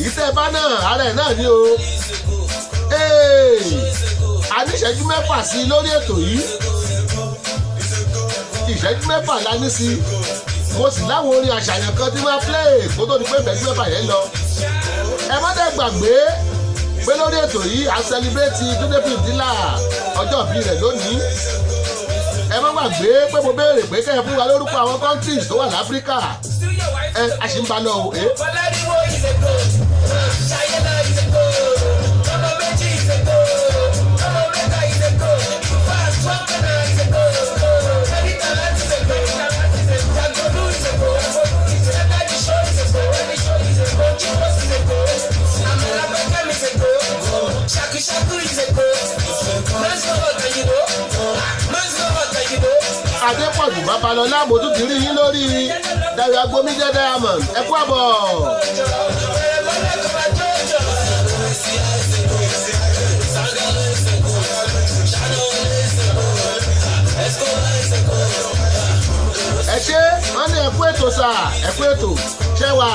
ìtẹ́ bá náà ara ẹ̀ náà ni o. A ní ìṣẹ́jú mẹ́fà sí lórí ètò yìí ìṣẹ́jú mẹ́fà la ní sí mo sì láwọn orin àṣàyàn kan tí máa play kó tó di pé ìṣẹ́jú mẹ́fà yẹn lọ ẹ má dẹ̀ gbàgbé pé lórí ètò yìí à ń celebrate Túndé Fìtílà ọjọ́ ìbí rẹ̀ lónìí ẹ má gbàgbé pé mo béèrè pé kẹ́ ẹ fún wa lórúkọ àwọn countries tó wà láfíríkà ẹ àṣìǹbalọ̀ o. Adépọ̀jù Babalọ́lá mo tún ti rí yín lórí Dayo Agbomide Diamond ẹ kú àbọ̀. Ẹ ṣé wọ́n ní ẹ kú ètò sà ẹ kú ètò ṣẹ́ wà.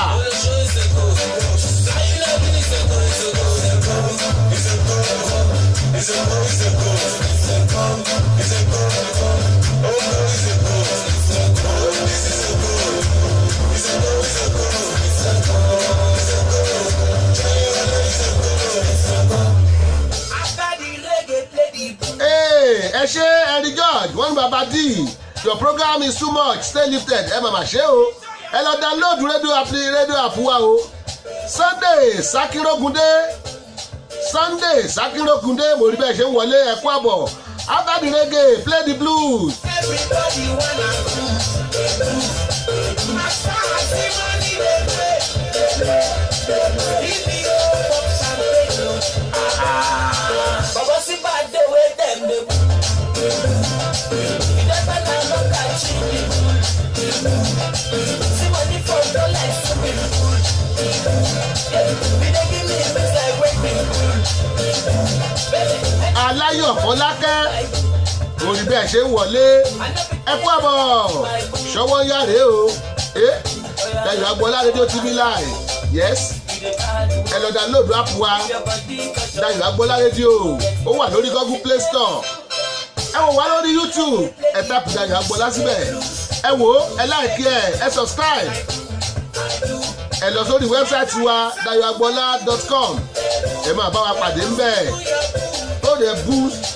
Ẹ ṣé Ẹ̀rí George wọ́n ní bàbá D your program is too much stay lifted ẹ màmá ṣe o ẹ lọ download rédíò app wa o Sunday Sakirokunde mo rí bẹ́ẹ̀ ṣe ń wọlé ẹ kú àbọ̀ after the reggae play the blues. Everybody wanna Baba si bad the way them dey. You don't better look at you. See money from the life swimming pool. We dey give me things like waiting pool. Aláyọ̀ Fọlákẹ́ orí bẹ́ẹ̀ ṣe ń wọlé ẹ kú àbọ̀ Ṣọ́wọ́nyá rèé o Dayo Agboola rédíò TV live yes. ẹ lọ download app wa Dayọ̀ Agbọ́lá rédíò ó wà lórí Google Play Store ẹ wò wá lórí YouTube ẹ tap Dayọ̀ Agbọ́lá síbẹ̀ ẹ wò ẹ like ẹ subscribe ẹ lọ sórí wẹ́bsáìtì wa dayoagbola.com ẹ máa bá wa pàdé ńbẹ̀ tó dé boost.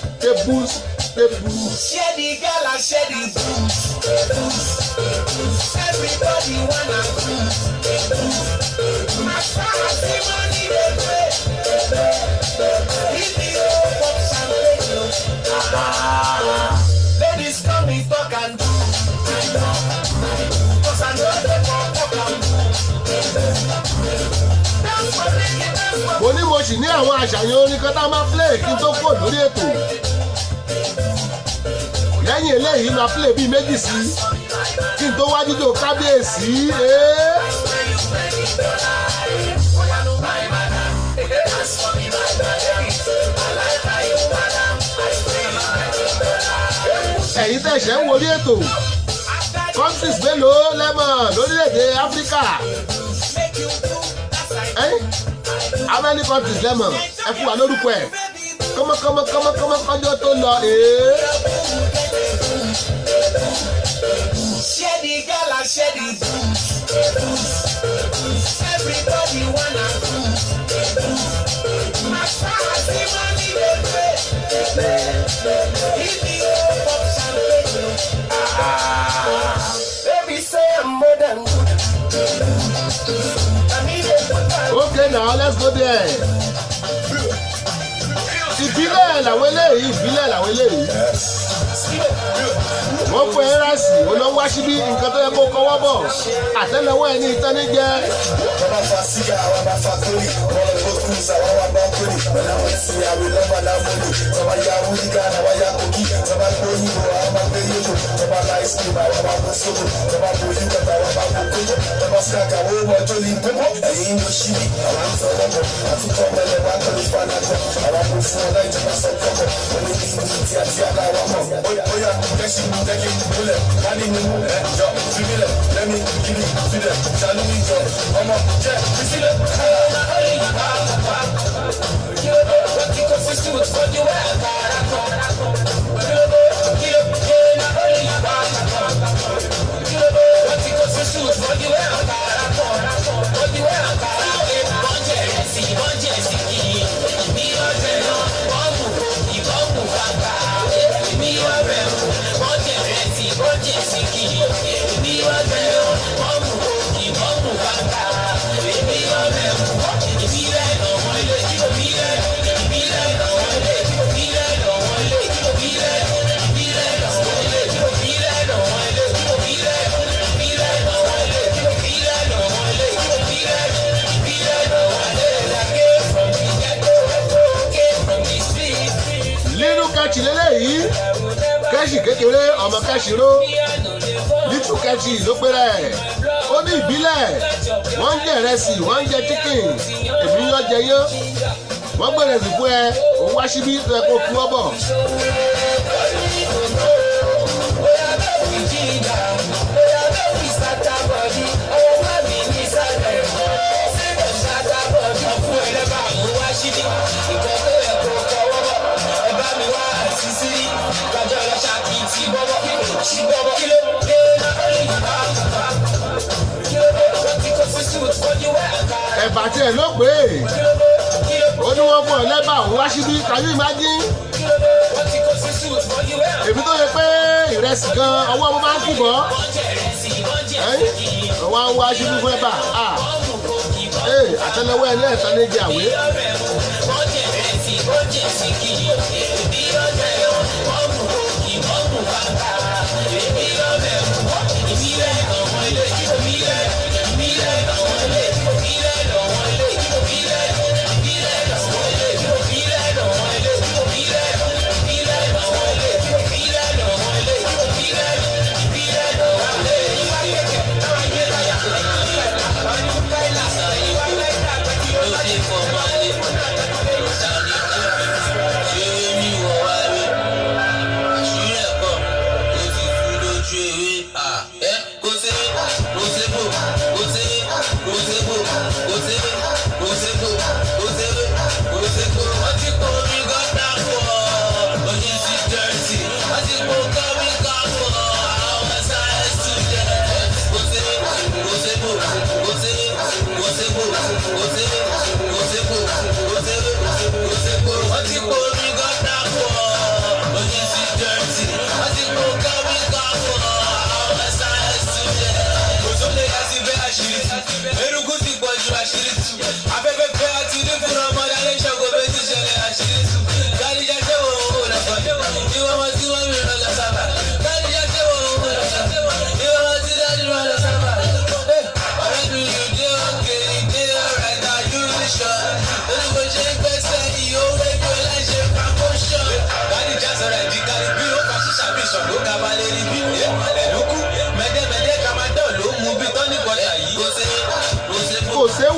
Share the girl and share the boost. Everybody wanna boost. My party money they pay. If you pop champagne, ladies come me talk and do. Cause I know they for pop and do. Dance for reggae, dance for. Mo ní mo sì ní àwọn àṣàyàn orin kan tá a máa play kí n tó kó lórí ètò. Lẹ́yìn eléyìí máa play bíi méjì sí kí n tó wá jíjó kábíyèsí. Ẹ̀yin tẹ̀sẹ̀ ń wọlé ètò countries mélòó lẹ́mọ̀ lórílẹ̀‐èdè Áfíríkà how many countries lẹ́mọ̀ ẹ fún wa lórúkọ ẹ̀ kọ́mọ́kọ́mọ́ kọjọ́ tó lọ Share the girl and share the boost. Everybody wanna boost. My party money they pay. If you pop champagne, baby say I'm more than good. I need a good. Okay now let's go there. Ìbílẹ̀ làwọn eléyìí. Wọ́n fún ẹ ráìsì olówó aṣíbí nǹkan tó yẹ kó kọ́wọ́ bọ̀ àtẹ́lẹwọ́ ẹ ní ìtàn ní jẹ́. Bàbá fa sígá, àwọn bá fa kórì, wọ́n lọ bó kúrúsà, wọ́n wá bá kórì, bẹ̀rẹ̀ àwọn ti àwẹ̀ lọ́gbà lámọ́lò, tọ́ba ya wúdígá, àwọn ya kòkí, tọ́ba gbé yíbo, àwọn bá gbé yíbo, tọ́ba láìsí, àwọn bá kó sóbò, tọ́ba bó yúkọ̀tà, àwọn bá kó kóyó, tọ́ba skaka, owó mọ́jọ́ ní gbogbo, ẹ̀yìn ló ṣíbí, àwọn ń sọ lọ́gbọ̀, àtúkọ̀ mẹ́lẹ̀ bá kọ́lé fanatọ̀, àwọn kò fún ọ láì jọba sọ kọ́kọ́, olè ní ìlú tí a ti aláwa mọ̀, bóyá kẹ́sì tẹ́kì múlẹ̀, wálé nínú ẹ̀jọ̀ fílẹ̀, lẹ́mí gírí fílẹ̀, ṣàlú ìjọ, ọmọ jẹ́ fífílẹ̀. Kẹ́chì lélẹ́yìí Kẹ́chì kékeré ọmọ Kẹ́chì ró Little Kẹ́chì ló pé rẹ̀ ó ní ìbílẹ̀ wọ́n ń jẹ ìrẹsì wọ́n ń jẹ chicken èmi yọ jẹ yán wọ́n gbé ìrẹsì fún ẹ òun wá síbí tó ẹ kó kú ọ bọ̀. Ẹ̀bà tí ẹ̀ ló pé ó ní wọ́n fún ọ lẹ́bà òun wá síbí can you imagine? Èmi tó yẹ pé ìrẹsì gan ọwọ́ mo máa ń kúbọ̀ wọ́n á wá síbí fún ẹ̀bà àtẹlẹwọ́ ẹ̀ lẹ́ẹ̀tọ́ ní jẹ àwé.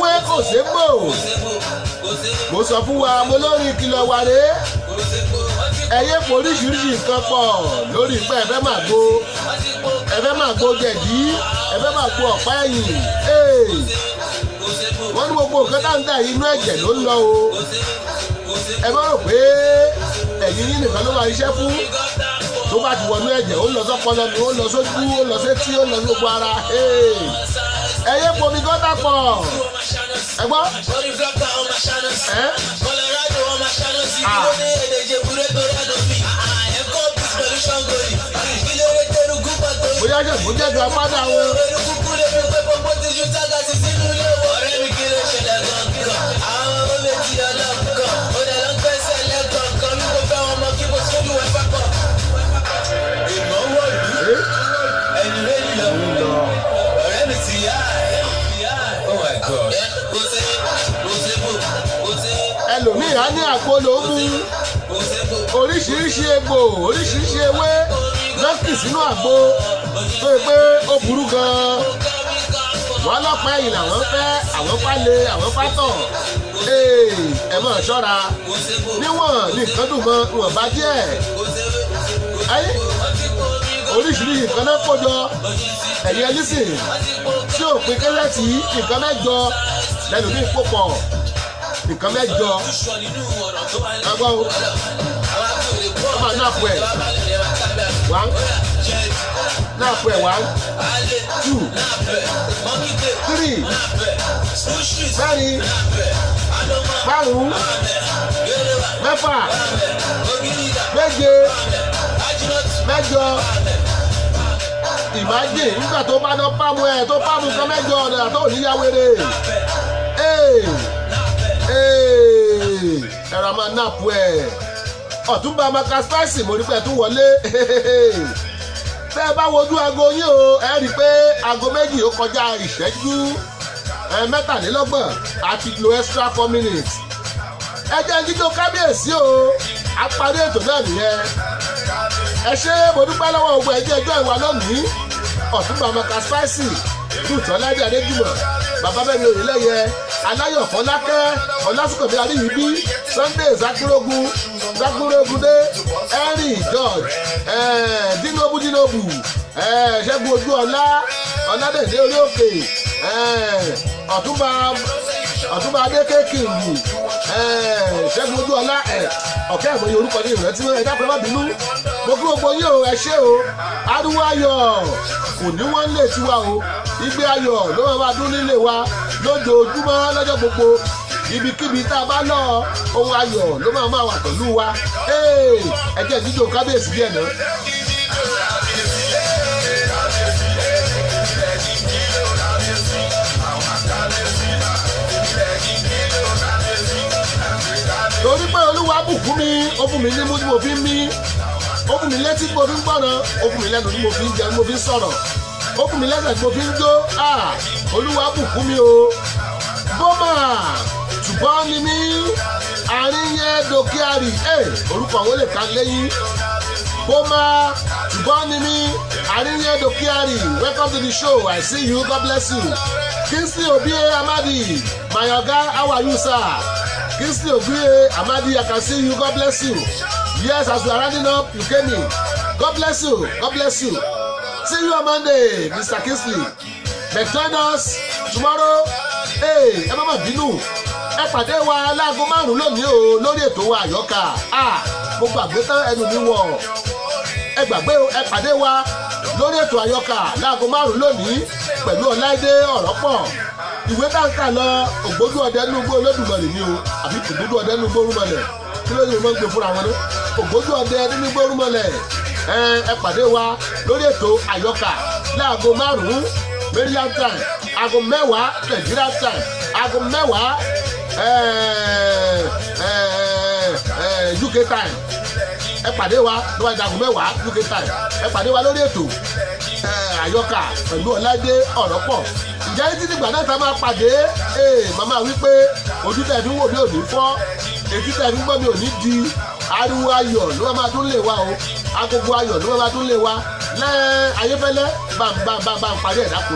séwé kò ségbò mo sọ fún wa mo lórí ìkìlọ̀ wa rèé ẹyẹ pọ̀ oríṣiríṣi nǹkan pọ̀ lórí pé ẹ fẹ́ máa gbó jẹ̀dí ẹ fẹ́ máa gbó ọ̀pá ẹ̀yìn wọ́n ní gbogbo nǹkan táǹtà yìí inú ẹ̀jẹ̀ ló ń lọ o ẹ má rò pé ẹ̀yìn yín nìkan ló máa iṣẹ́ fún tó bá ti wọnú ẹ̀jẹ̀ ó ń lọ sọ́pọlọ ni ó ń lọ sójú ó ń lọ sétí ó ń lọ sí gbogbo ara ẹyẹ pọ̀ omi gọ́tà pọ̀ ẹ gbọ́ bóyá ṣẹ̀gbọ́n jẹ́ gan padà wọn. ẹlòmíì á ní àgbo ló ń mú oríṣiríṣi egbò oríṣiríṣi ewé lọ́kì sínú àgbo tó yẹ pé ó burú gan-an wọ́n lọ́pàá ẹ̀yìn làwọn fẹ́ àwọn pálẹ̀ àwọn pátọ̀ ẹ mọ̀ ṣọ́ra níwọ̀n ní nǹkan dùn mọ́ wọn bá díẹ̀ ayé oríṣiríṣi nǹkan náà kójọ ẹ̀yìn ẹlísìn tí òpin kẹ́lẹ́tì nǹkan mẹ́jọ lẹ́nu ní ìpòpọ̀ nǹkan mẹ́jọ agbọ́ o ọmọ náà pẹ̀ one náà pẹ̀ 1 2 3 mẹ́rin márùn-ún mẹ́fà méje mẹ́jọ ìmájì nígbà tó bá dán pámú ẹ̀ tó pámú nǹkan mẹ́jọ ọ̀dà tó níyàwéré ẹ̀rọ máa nàpù ẹ̀ ọ̀túnba maka spicy mo rí pé tún wọlé tẹ́ ẹ bá wojú aago yín o ẹ rí i pé aago méjì ó kọjá ìṣẹ́jú mẹ́tàlélọ́gbọ̀n àti lo extra 4 minutes ẹ jẹ́ jíjó kábíyèsí o a parí ètò náà nìyẹn ẹ ṣé mo dúpẹ́ lọ́wọ́ ogun ẹ̀jẹ̀ ẹjọ́ ìwà lónìí ọ̀túnba maka spicy dùtọ́ ládé adéjúmọ̀ bàbá bẹ́ẹ̀ ni òrìlẹ́yẹ aláyọ̀ fọlákẹ́ ọlásùnkànmí aríyíbí sunday zakurogunde henry george dinobu ṣẹ́gun ojú ọlá ọládẹ̀dẹ̀ orí òkè ọ̀túnba adékèkìngì ṣẹ́gun ojú ọlá ọ̀kẹ́ ìmọ̀ yorùkọ ní ìrántí ẹ̀dá pẹ̀lú bínú mo kí gbogbo yín o ẹ ṣé o ariwo ayọ̀ kò ní wọ́n lè tiwa o igbe ayọ̀ ló máa dún nílé wa lójoojúmọ́ lọ́jọ́ gbogbo ibikíbi tá a bá lọ ohun ayọ̀ ló máa wà pẹ̀lú wa ẹ jẹ́ jíjó kábíyèsí díẹ̀ náà. torí pé olúwa bùkún mi ó fún mi nímú tí mo fi ń mí ó fún mi létí tí mo fi ń gbọ́ràn ó fún mi lẹ́nu tí mo fi ń jẹun mo fi ń sọ̀rọ̀ ó fún mi lẹ́sẹ̀ tí mo fi ń jó olúwa bùkún mi o bọ́mà ṣùgbọ́n ni mí àríyẹ dókíárì orúkọ àwọn olè ká lẹ́yìn bọ́mà ṣùgbọ́n ni mí àríyẹ dókíárì welcome to the show I see you God bless you Kingsley Obie Amadi my oga how are you sir Kingsley Obie Amadi I can see you God bless you yes as we are rounding up you came in God bless you God bless you. See you on Monday, Mr. Kingsley. But join us tomorrow. Ẹ má bínú. Ẹ pàdé wa láago 5 lónìí o lórí ètò wa àyọkà. Mo gbàgbé tán ẹnu mi wọ̀. Ẹ gbàgbé o ẹ pàdé wa lórí ètò àyọkà láago 5 lónìí pẹ̀lú Ọláìdé Ọ̀rọ̀pọ̀. Ìwé táǹkà lọ ògbójú ọdẹ nínú Olódùmarè ni o àbí ògbójú ọdẹ nínú Orúnmọlẹ̀. Kí ló ní mo máa ń gbé fúnra wọn ní? Ògbójú ọdẹ nínú Orúnmọlẹ̀. Ẹ pàdé wa lórí ètò àyọkà láago 5 Maryland time aago 10 Nigeria time aago 10 UK time ẹ pàdé wa lọ́wọ́ ìdàgùn 10 UK time ẹ pàdé wa lórí ètò àyọkà pẹ̀lú Ọláìdé Ọ̀rọ̀pọ̀ ìjẹ́ títí ìgbà náà tá a máa pàdé màmá wípé ojú tẹ̀ fi ń wò mí ò ní fọ́ etí tẹ̀ fi ń gbọ́ mi ò ní di ariwo ayọ̀ ló máa tún lè wá o agogo ayọ̀ ló máa tún lè wá lẹ́ ayéfẹ́lẹ́ bá ń parí ẹ̀ dáko.